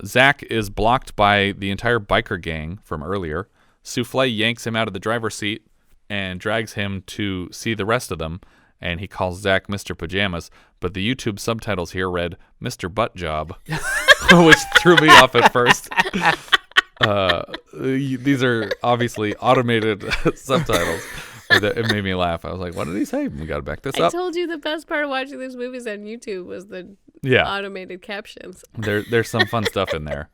Zack is blocked by the entire biker gang from earlier. Souffle yanks him out of the driver's seat and drags him to see the rest of them, and he calls Zack Mr. Pajamas, but the YouTube subtitles here read Mr. Butt Job, which threw me off at first. These are obviously automated subtitles. It made me laugh. I was like, what did he say? We got to back this up.
I told you the best part of watching these movies on YouTube was the automated captions.
There's some fun stuff in there.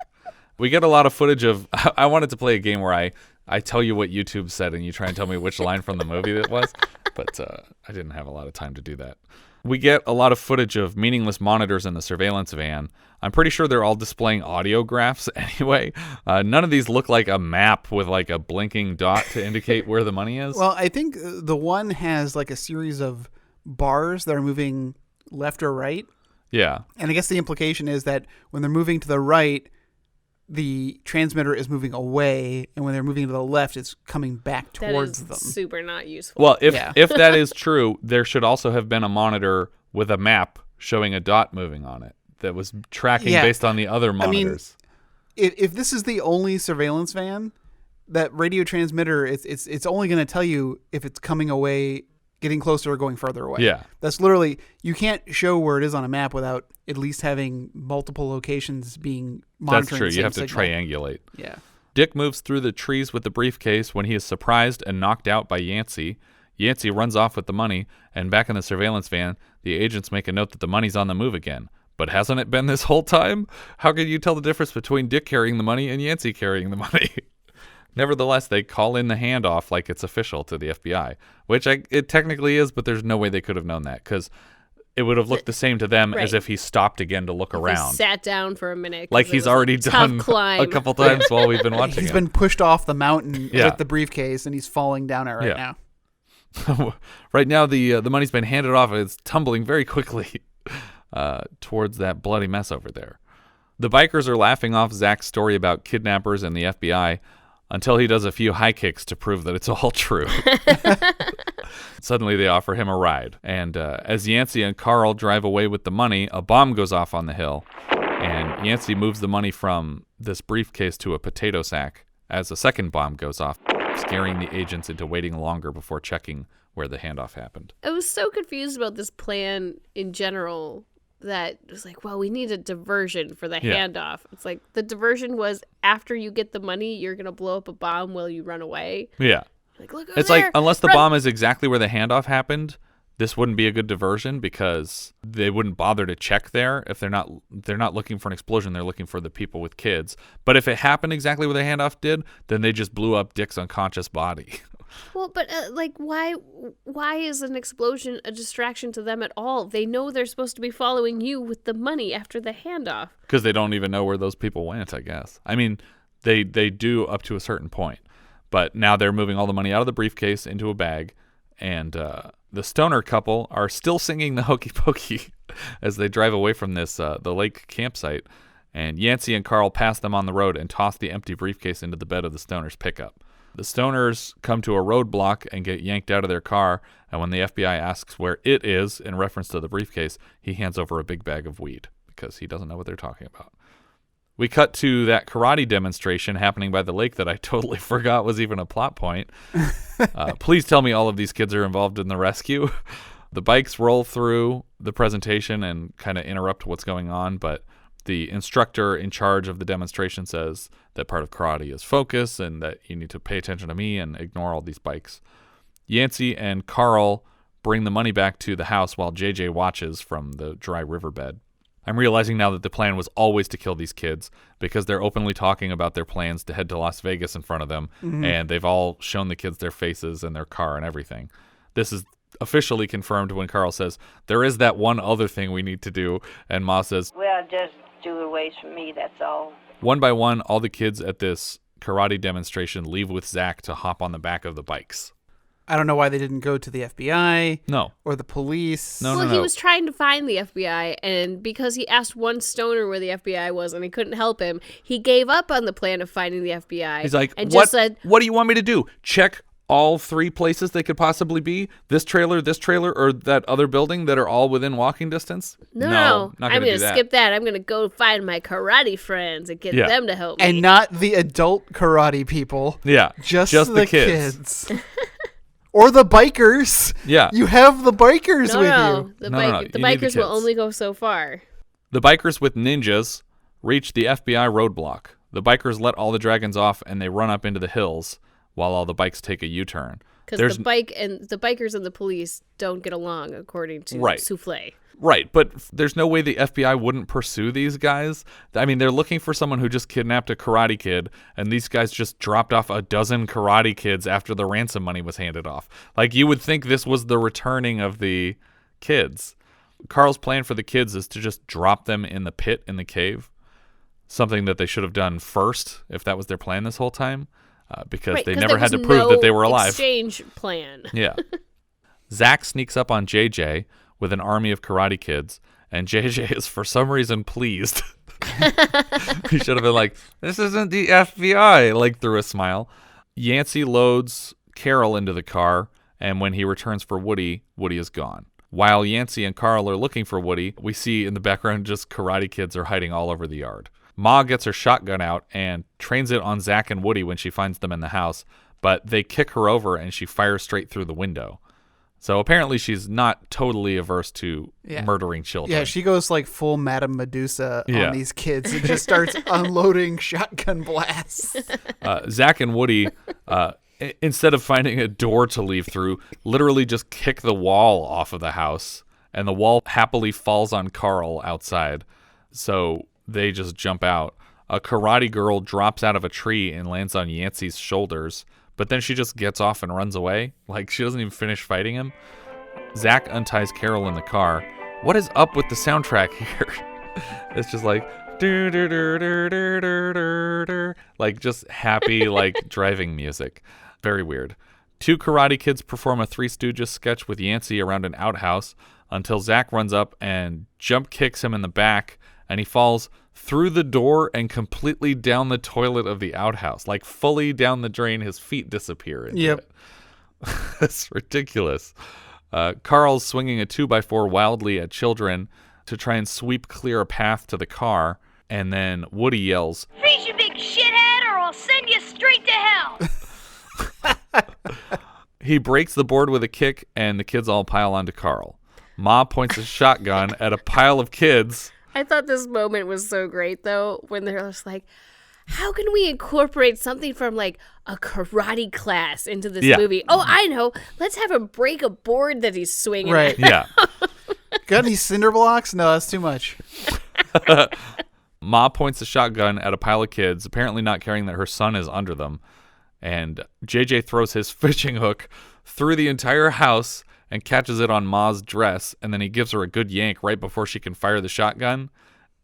We get a lot of footage of... I wanted to play a game where I tell you what YouTube said and you try and tell me which line from the movie it was, but I didn't have a lot of time to do that. We get a lot of footage of meaningless monitors in the surveillance van. I'm pretty sure they're all displaying audio graphs anyway. None of these look like a map with like a blinking dot to indicate where the money is.
Well, I think the one has like a series of bars that are moving left or right.
Yeah.
And I guess the implication is that when they're moving to the right, the transmitter is moving away, and when they're moving to the left, it's coming back towards them.
Super not useful.
Well, if that is true, there should also have been a monitor with a map showing a dot moving on it that was tracking based on the other monitors.
I mean, if this is the only surveillance van, that radio transmitter, it's only going to tell you if it's coming away, getting closer, or going further away.
Yeah.
That's literally, you can't show where it is on a map without at least having multiple locations being monitoring.
That's true.
The
you have
same
to
signal.
triangulate.
Yeah.
Dick moves through the trees with the briefcase when he is surprised and knocked out by Yancey. Yancey runs off with the money, and back in the surveillance van, the agents make a note that the money's on the move again. But hasn't it been this whole time? How can you tell the difference between Dick carrying the money and Yancey carrying the money? Nevertheless, they call in the handoff like it's official to the FBI, which it technically is, but there's no way they could have known that because it would have looked the same to them as if he stopped again to look around.
He sat down for a minute.
Like he's already done a couple times while we've been watching.
He's been pushed off the mountain with the briefcase, and he's falling down it right now.
Right now, the money's been handed off, and it's tumbling very quickly towards that bloody mess over there. The bikers are laughing off Zack's story about kidnappers and the FBI until he does a few high kicks to prove that it's all true. Suddenly, they offer him a ride. And as Yancey and Carl drive away with the money, a bomb goes off on the hill. And Yancey moves the money from this briefcase to a potato sack as a second bomb goes off, scaring the agents into waiting longer before checking where the handoff happened.
I was so confused about this plan in general that it was like, well, we need a diversion for the handoff. It's like the diversion was after you get the money, you're going to blow up a bomb while you run away.
Yeah.
Like, look over
it's
there.
Like, unless the bomb is exactly where the handoff happened, this wouldn't be a good diversion because they wouldn't bother to check there if they're not looking for an explosion. They're looking for the people with kids. But if it happened exactly where the handoff did, then they just blew up Dick's unconscious body.
Well, but like, why is an explosion a distraction to them at all? They know they're supposed to be following you with the money after the handoff. Because
they don't even know where those people went, I guess. I mean, they do up to a certain point. But now they're moving all the money out of the briefcase into a bag, and the stoner couple are still singing the Hokey Pokey as they drive away from this the lake campsite. And Yancey and Carl pass them on the road and toss the empty briefcase into the bed of the stoner's pickup. The stoners come to a roadblock and get yanked out of their car, and when the FBI asks where it is, in reference to the briefcase, he hands over a big bag of weed because he doesn't know what they're talking about. We cut to that karate demonstration happening by the lake that I totally forgot was even a plot point. Please tell me all of these kids are involved in the rescue. The bikes roll through the presentation and kind of interrupt what's going on, but the instructor in charge of the demonstration says that part of karate is focus and that you need to pay attention to me and ignore all these bikes. Yancey and Carl bring the money back to the house while JJ watches from the dry riverbed. I'm realizing now that the plan was always to kill these kids because they're openly talking about their plans to head to Las Vegas in front of them, and they've all shown the kids their faces and their car and everything. This is officially confirmed when Carl says, there is that one other thing we need to do, and Ma says,
well, just do it away from me, that's all.
One by one, all the kids at this karate demonstration leave with Zack to hop on the back of the bikes.
I don't know why they didn't go to the FBI.
No.
Or the police.
No. He was trying to find the FBI, and because he asked one stoner where the FBI was and he couldn't help him, he gave up on the plan of finding the FBI.
He's like,
and
what,
just said,
what do you want me to do? Check all three places they could possibly be? This trailer, or that other building that are all within walking distance?
No.
Not
I'm
going
to skip that. I'm going to go find my karate friends and get them to help me.
And not the adult karate people.
Yeah.
Just the kids. Or the bikers.
Yeah.
You have the bikers with you.
The bikers will only go so far.
The bikers with ninjas reach the FBI roadblock. The bikers let all the dragons off and they run up into the hills while all the bikes take a U-turn.
Because the bikers and the police don't get along, according to Souffle.
Right, but there's no way the FBI wouldn't pursue these guys. I mean, they're looking for someone who just kidnapped a karate kid, and these guys just dropped off a dozen karate kids after the ransom money was handed off. Like, you would think this was the returning of the kids. Carl's plan for the kids is to just drop them in the pit in the cave, something that they should have done first if that was their plan this whole time, because they never had to prove that they were alive.
Exchange plan.
Yeah. Zack sneaks up on JJ with an army of karate kids, and JJ is for some reason pleased. He should have been like, this isn't the FBI, like through a smile. Yancey loads Carol into the car, and when he returns for Woody, Woody is gone. While Yancey and Carl are looking for Woody, we see in the background just karate kids are hiding all over the yard. Ma gets her shotgun out and trains it on Zack and Woody when she finds them in the house, but they kick her over and she fires straight through the window. So apparently she's not totally averse to murdering children.
Yeah, she goes like full Madame Medusa on these kids and just starts unloading shotgun blasts.
Zack and Woody, instead of finding a door to leave through, literally just kick the wall off of the house, and the wall happily falls on Carl outside. So they just jump out. A karate girl drops out of a tree and lands on Yancey's shoulders, but then she just gets off and runs away. Like, she doesn't even finish fighting him. Zack unties Carol in the car, What is up with the soundtrack here? It's just like like just happy like driving music. Very weird. 2 Karate Kids perform a Three Stooges sketch with Yancey around an outhouse until Zack runs up and jump kicks him in the back, and he falls through the door and completely down the toilet of the outhouse, like fully down the drain. His feet disappear. Yep. It's ridiculous. Carl's swinging a 2x4 wildly at children to try and sweep clear a path to the car, and then Woody yells,
"Freeze, you big shithead, or I'll send you straight to hell!"
He breaks the board with a kick, and the kids all pile onto Carl. Ma points a shotgun at a pile of kids.
I thought this moment was so great, though, when they're just like, how can we incorporate something from, like, a karate class into this movie? Oh, I know. Let's have him break a board that he's swinging.
Right.
Yeah.
Got any cinder blocks? No, that's too much.
Ma points a shotgun at a pile of kids, apparently not caring that her son is under them. And JJ throws his fishing hook through the entire house and catches it on Ma's dress, and then he gives her a good yank right before she can fire the shotgun,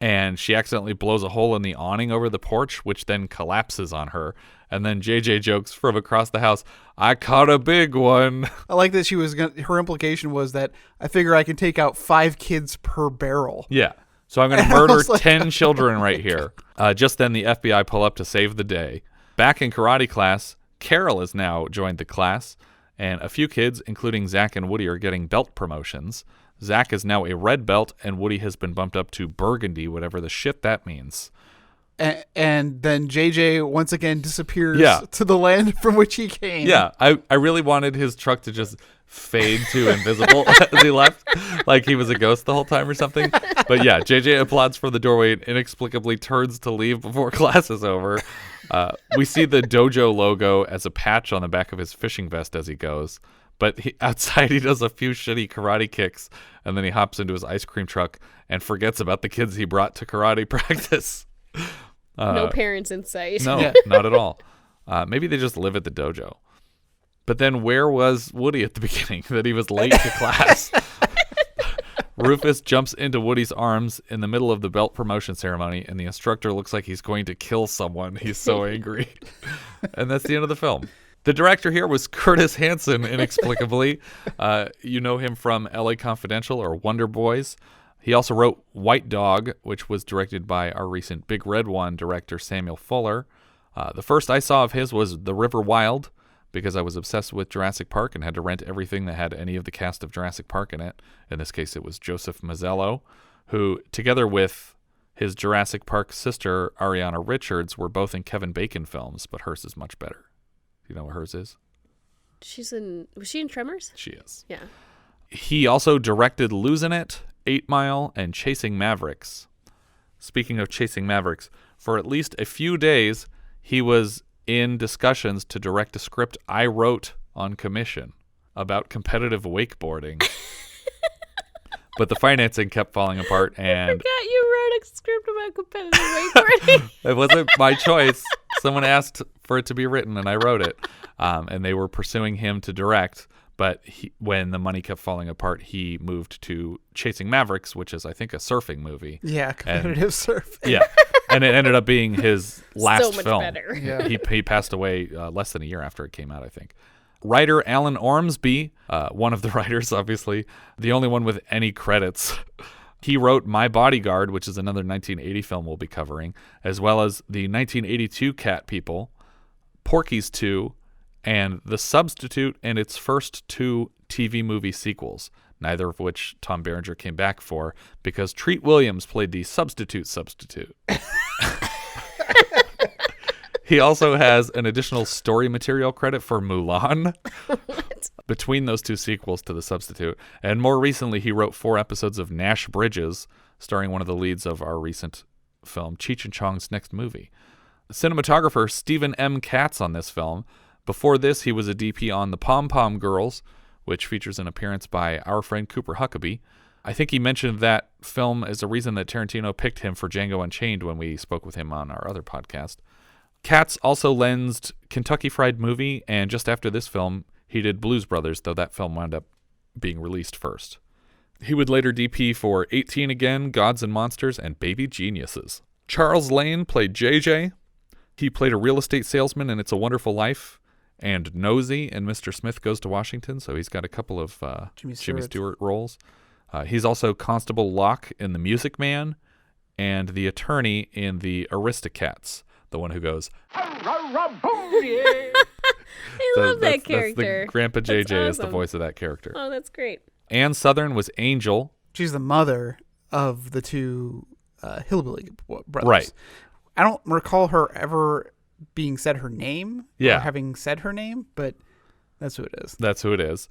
and she accidentally blows a hole in the awning over the porch, which then collapses on her. And then JJ jokes from across the house, "I caught a big one."
I like that her implication was that I figure I can take out 5 kids per barrel.
Yeah. So I'm going to murder 10 children right here. Just then the FBI pull up to save the day. Back in karate class, Carol has now joined the class, and a few kids, including Zack and Woody, are getting belt promotions. Zack is now a red belt, and Woody has been bumped up to burgundy, whatever the shit that means.
And then JJ once again disappears to the land from which he came.
Yeah, I really wanted his truck to just fade to invisible as he left, like he was a ghost the whole time or something. But yeah, JJ applauds from the doorway and inexplicably turns to leave before class is over. We see the dojo logo as a patch on the back of his fishing vest as he goes. But outside, he does a few shitty karate kicks, and then he hops into his ice cream truck and forgets about the kids he brought to karate practice.
No parents in sight.
No, not at all. Maybe they just live at the dojo. But then where was Woody at the beginning that he was late to class? Rufus jumps into Woody's arms in the middle of the belt promotion ceremony, and the instructor looks like he's going to kill someone. He's so angry. And that's the end of the film. The director here was Curtis Hanson, inexplicably. You know him from LA Confidential or Wonder Boys. He also wrote White Dog, which was directed by our recent Big Red One director, Samuel Fuller. The first I saw of his was The River Wild, because I was obsessed with Jurassic Park and had to rent everything that had any of the cast of Jurassic Park in it. In this case, it was Joseph Mazzello, who, together with his Jurassic Park sister, Ariana Richards, were both in Kevin Bacon films, but hers is much better. Do you know what hers is?
Was she in Tremors?
She is.
Yeah.
He also directed Losing It, 8 Mile, and Chasing Mavericks. Speaking of Chasing Mavericks, for at least a few days, he was in discussions to direct a script I wrote on commission about competitive wakeboarding. But the financing kept falling apart, and
I forgot you wrote a script about competitive wakeboarding.
It wasn't my choice. Someone asked for it to be written, and I wrote it. And they were pursuing him to direct, but when the money kept falling apart, he moved to Chasing Mavericks, which is, I think, a surfing movie.
Yeah, competitive surfing.
Yeah, and it ended up being his last
so much
film.
Better.
Yeah.
He passed away less than a year after it came out, I think. Writer Alan Ormsby, one of the writers, obviously, the only one with any credits. He wrote My Bodyguard, which is another 1980 film we'll be covering, as well as the 1982 Cat People, Porky's 2, and The Substitute and its first 2 TV movie sequels, neither of which Tom Berenger came back for because Treat Williams played the substitute. He also has an additional story material credit for Mulan between those 2 sequels to The Substitute. And more recently, he wrote 4 episodes of Nash Bridges, starring one of the leads of our recent film, Cheech and Chong's next movie. Cinematographer Stephen M. Katz on this film. Before this, he was a DP on The Pom Pom Girls, which features an appearance by our friend Cooper Huckabee. I think he mentioned that film as a reason that Tarantino picked him for Django Unchained when we spoke with him on our other podcast. Katz also lensed Kentucky Fried Movie, and just after this film, he did Blues Brothers, though that film wound up being released first. He would later DP for 18 Again, Gods and Monsters, and Baby Geniuses. Charles Lane played JJ. He played a real estate salesman in It's a Wonderful Life and Nosy in Mr. Smith Goes to Washington, so he's got a couple of Jimmy Stewart roles. He's also Constable Locke in The Music Man and the attorney in The Aristocats, the one who goes,
I love that character.
That's Grandpa JJ
That's awesome.
is the voice of that character.
Oh, that's great.
Ann Sothern was Angel.
She's the mother of the two hillbilly brothers.
Right.
I don't recall her ever being said her name
Yeah.
or having said her name, but that's who it is.
That's who it is.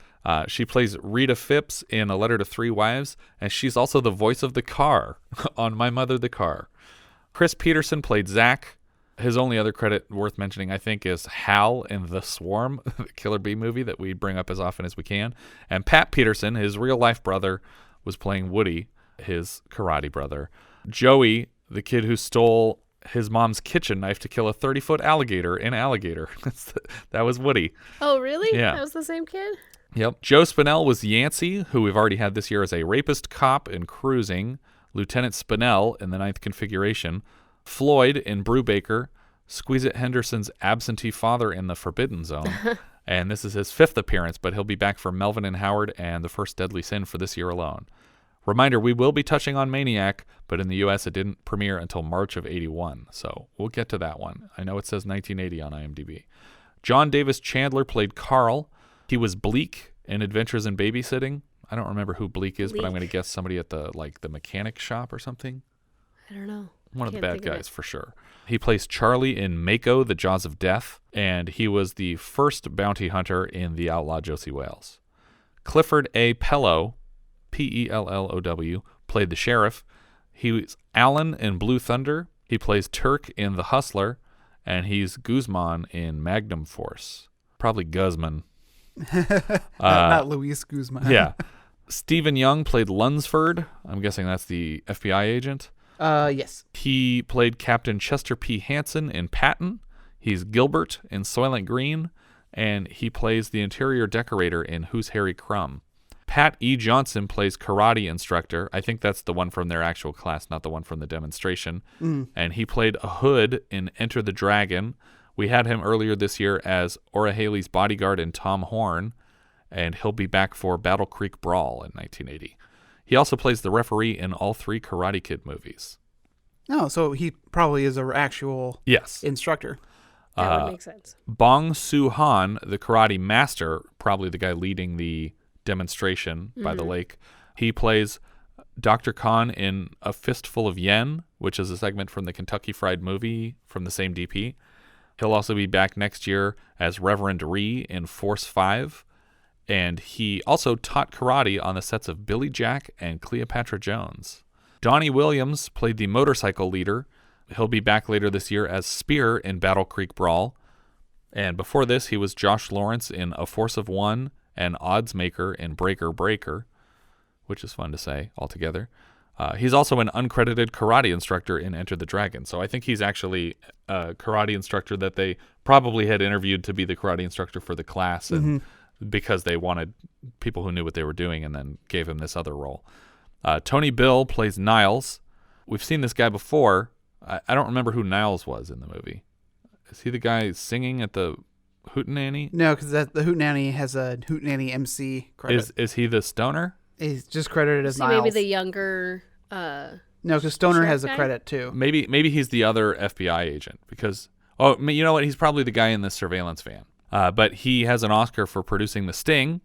She plays Rita Phipps in A Letter to Three Wives, and she's also the voice of the car on My Mother the Car. Chris Petersen played Zack. His only other credit worth mentioning, I think, is Hal in The Swarm, the Killer Bee movie that we bring up as often as we can. And Pat Petersen, his real-life brother, was playing Woody, his karate brother. Joey, the kid who stole his mom's kitchen knife to kill a 30-foot alligator in Alligator. That was Woody.
Oh, really?
Yeah.
That was the same kid?
Yep. Joe Spinell was Yancey, who we've already had this year as a rapist cop in Cruising, Lieutenant Spinell in The Ninth Configuration, Floyd in Brubaker, Squeeze-It Henderson's absentee father in The Forbidden Zone. And this is his 5th appearance, but he'll be back for Melvin and Howard and The First Deadly Sin for this year alone. Reminder, we will be touching on Maniac, but in the U.S. it didn't premiere until March of 81, so we'll get to that one. I know it says 1980 on IMDb. John Davis Chandler played Carl. He was Bleak in Adventures in Babysitting. I don't remember who Bleak is, but I'm going to guess somebody at the mechanic shop or something.
I don't know.
One of the bad guys for sure. He plays Charlie in Mako, The Jaws of Death, and he was the first bounty hunter in The Outlaw Josie Wales. Clifford A. Pellow, Pellow, played the sheriff. He was Alan in Blue Thunder. He plays Turk in The Hustler, and he's Guzman in Magnum Force. Probably Guzman.
Not Luis Guzman.
Yeah. Stephen Young played Lunsford. I'm guessing that's the FBI agent.
Yes.
He played Captain Chester P. Hanson in Patton. He's Gilbert in Soylent Green, and he plays the interior decorator in Who's Harry Crumb. Pat E. Johnson plays karate instructor. I think that's the one from their actual class, not the one from the demonstration. And he played a hood in Enter the Dragon. We had him earlier this year as Ora Haley's bodyguard in Tom Horn, and he'll be back for Battle Creek Brawl in 1980. He also plays the referee in all 3 Karate Kid movies.
Oh, so he probably is an actual instructor.
That would make sense.
Bong Soo Han, the karate master, probably the guy leading the demonstration by the lake. He plays Dr. Khan in A Fistful of Yen, which is a segment from the Kentucky Fried Movie from the same DP. He'll also be back next year as Reverend Ree in Force 5. And he also taught karate on the sets of Billy Jack and Cleopatra Jones. Donnie Williams played the motorcycle leader. He'll be back later this year as Spear in Battle Creek Brawl. And before this, he was Josh Lawrence in A Force of One and Oddsmaker in Breaker Breaker, which is fun to say altogether. He's also an uncredited karate instructor in Enter the Dragon. So I think he's actually a karate instructor that they probably had interviewed to be the karate instructor for the class, and because they wanted people who knew what they were doing, and then gave him this other role. Tony Bill plays Niles. We've seen this guy before. I don't remember who Niles was in the movie. Is he the guy singing at the Hootenanny?
No, because the Hootenanny has a Hootenanny MC credit.
Is he the stoner?
He's just credited as
So
Niles.
maybe the younger...
no, because Stoner has a credit too.
Maybe he's the other FBI agent because... Oh, you know what? He's probably the guy in the surveillance van. But he has an Oscar for producing The Sting.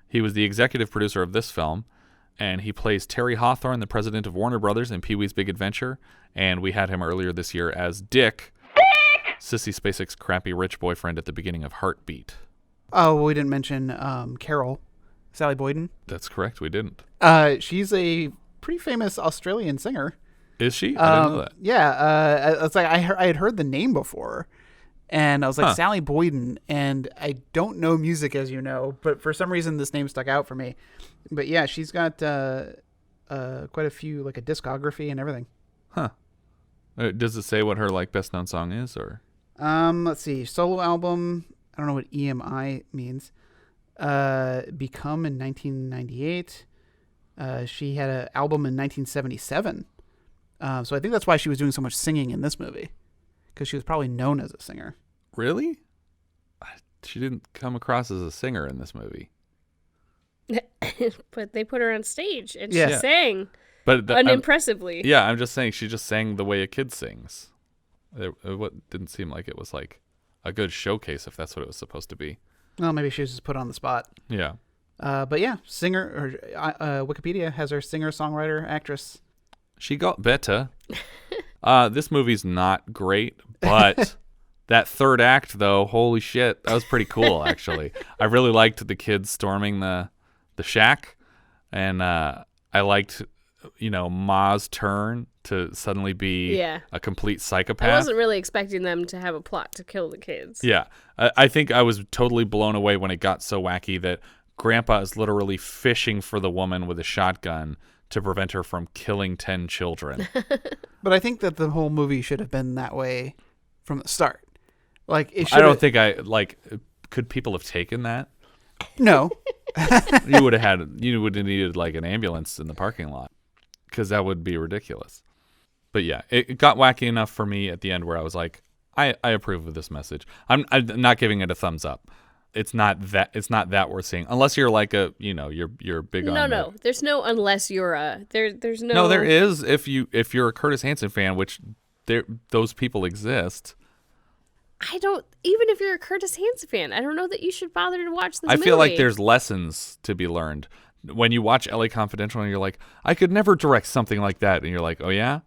He was the executive producer of this film. And he plays Terry Hawthorne, the president of Warner Brothers in Pee-wee's Big Adventure. And we had him earlier this year as Dick, Sissy Spacek's crappy rich boyfriend at the beginning of Heartbeat.
Oh, well, we didn't mention Carol, Sally Boyden.
That's correct, we didn't.
She's a pretty famous Australian singer.
Is she? I didn't know that.
Yeah, it's like I had heard the name before, and I was like, Sally Boyden, and I don't know music, as you know, but for some reason this name stuck out for me. But yeah, she's got quite a few, like a discography and everything.
Huh. Does it say what her best known song is, or?
Let's see. Solo album. I don't know what EMI means. Become in 1998. She had an album in 1977. So I think that's why she was doing so much singing in this movie, because she was probably known as a singer.
Really? She didn't come across as a singer in this movie.
But they put her on stage and she sang unimpressively.
I'm just saying she just sang the way a kid sings. It didn't seem like it was like a good showcase if that's what it was supposed to be.
Well, maybe she was just put on the spot.
Yeah.
But yeah, singer, or Wikipedia has her singer, songwriter, actress.
She got better. This movie's not great, but that third act, though, holy shit, that was pretty cool, actually. I really liked the kids storming the shack, and I liked, Ma's turn to suddenly be a complete psychopath.
I wasn't really expecting them to have a plot to kill the kids.
Yeah. I think I was totally blown away when it got so wacky that Grandpa is literally fishing for the woman with a shotgun to prevent her from killing 10 children.
But I think that the whole movie should have been that way from the start. Like, it should.
I don't think could people have taken that?
No.
You would have needed like an ambulance in the parking lot, because that would be ridiculous. But yeah, it got wacky enough for me at the end where I was like, I approve of this message. I'm not giving it a thumbs up. It's not that worth seeing unless you're like you're big on.
No. There's no unless you're there's no.
No, there is if you're a Curtis Hanson fan, which those people exist.
Even if you're a Curtis Hanson fan, I don't know that you should bother to watch this movie.
I feel like there's lessons to be learned when you watch LA Confidential and you're like, I could never direct something like that, and you're like, oh yeah.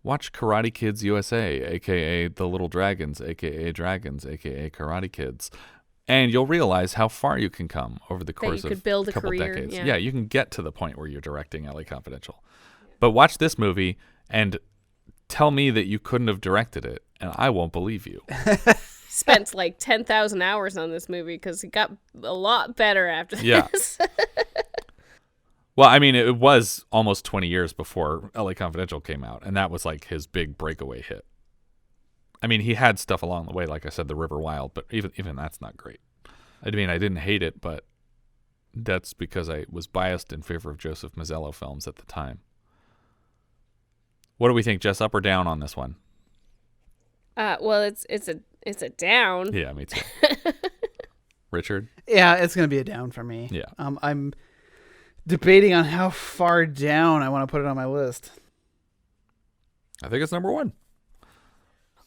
Watch Karate Kids USA, a.k.a. The Little Dragons, a.k.a. Dragons, a.k.a. Karate Kids. And you'll realize how far you can come over the course of a couple decades. Yeah, you can get to the point where you're directing LA Confidential. But watch this movie and tell me that you couldn't have directed it, and I won't believe you.
Spent like 10,000 hours on this movie because it got a lot better after this.
Yeah. Well, I mean, it was almost 20 years before LA Confidential came out, and that was like his big breakaway hit. I mean, he had stuff along the way, like I said, The River Wild, but even that's not great. I mean, I didn't hate it, but that's because I was biased in favor of Joseph Mazzello films at the time. What do we think, Jess? Up or down on this one?
Well, it's a down.
Yeah, me too. Richard?
Yeah, it's gonna be a down for me.
Yeah.
I'm debating on how far down I want to put it on my list.
I think it's number 1.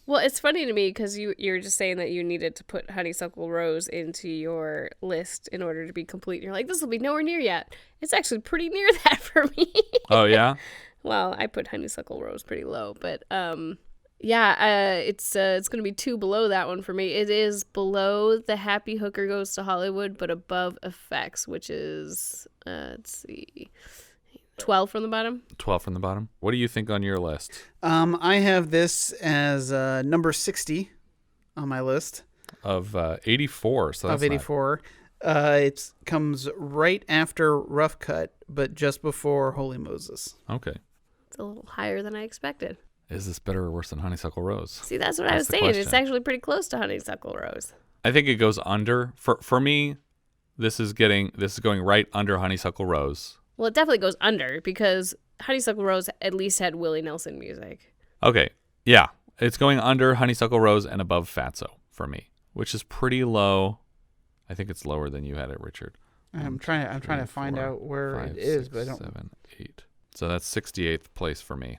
Well, it's funny to me because you're just saying that you needed to put Honeysuckle Rose into your list in order to be complete. You're like, this will be nowhere near yet. It's actually pretty near that for me.
Oh, yeah?
Well, I put Honeysuckle Rose pretty low, but it's going to be 2 below that one for me. It is below The Happy Hooker Goes to Hollywood, but above Effects, which is, let's see, 12 from the bottom.
12 from the bottom. What do you think on your list?
I have this as number 60 on my list.
Of 84. So that's
of 84. It comes right after Rough Cut, but just before Holy Moses.
Okay.
It's a little higher than I expected.
Is this better or worse than Honeysuckle Rose?
See, that's what I was saying.
Question.
It's actually pretty close to Honeysuckle Rose.
I think it goes under. For me, this is going right under Honeysuckle Rose.
Well, it definitely goes under because Honeysuckle Rose at least had Willie Nelson music.
Okay. Yeah. It's going under Honeysuckle Rose and above Fatso for me, which is pretty low. I think it's lower than you had it, Richard.
I'm trying to find out where it is, but I don't.
7, 8. So that's 68th place for me.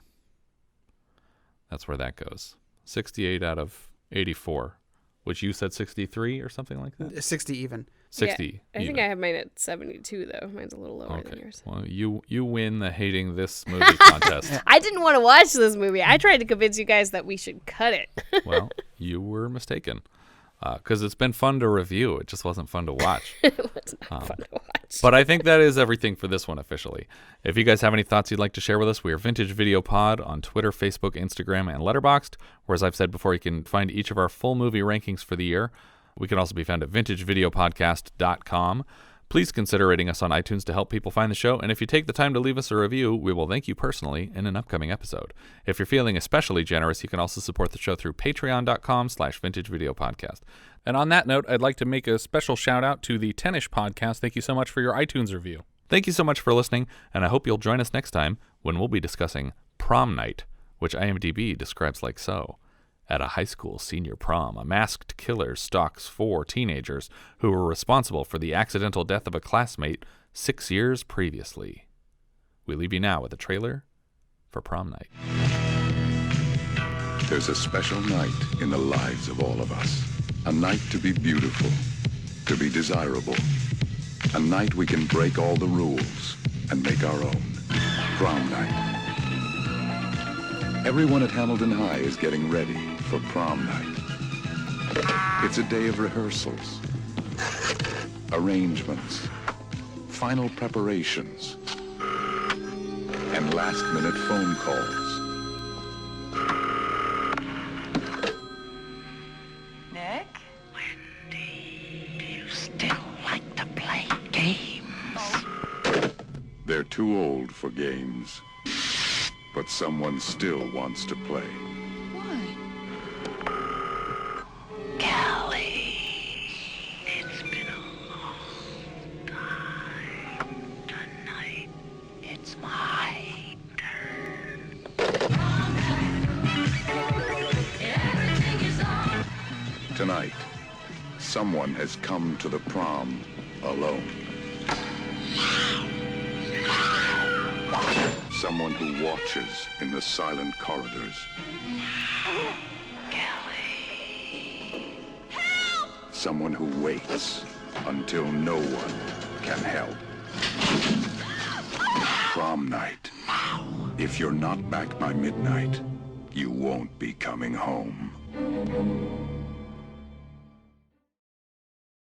That's where that goes. 68 out of 84, which you said 63 or something like that?
60 even.
60
Yeah, I think I have mine at 72, though. Mine's a little lower than yours.
Well, you win the hating this movie contest.
I didn't want to watch this movie. I tried to convince you guys that we should cut it.
Well, you were mistaken. Because it's been fun to review. It just wasn't fun to watch.
It was not fun to watch.
But I think that is everything for this one officially. If you guys have any thoughts you'd like to share with us, we are Vintage Video Pod on Twitter, Facebook, Instagram, and Letterboxd. Where, as I've said before, you can find each of our full movie rankings for the year. We can also be found at vintagevideopodcast.com. Please consider rating us on iTunes to help people find the show, and if you take the time to leave us a review, we will thank you personally in an upcoming episode. If you're feeling especially generous, you can also support the show through patreon.com/vintagevideopodcast. And on that note, I'd like to make a special shout out to the Tennish Podcast. Thank you so much for your iTunes review. Thank you so much for listening, and I hope you'll join us next time when we'll be discussing Prom Night, which IMDb describes like so. At a high school senior prom, a masked killer stalks 4 teenagers who were responsible for the accidental death of a classmate 6 years previously. We leave you now with a trailer for Prom Night.
There's a special night in the lives of all of us. A night to be beautiful, to be desirable. A night we can break all the rules and make our own. Prom night. Everyone at Hamilton High is getting ready for prom night. It's a day of rehearsals, arrangements, final preparations, and last-minute phone calls.
Nick? Wendy, do you still like to play games?
They're too old for games, but someone still wants to play.
Why? Callie, it's been a long time. Tonight, it's my turn.
Tonight, someone has come to the prom alone. Someone who watches in the silent corridors.
Callie. Help!
Someone who waits until no one can help. Prom night. If you're not back by midnight, you won't be coming home.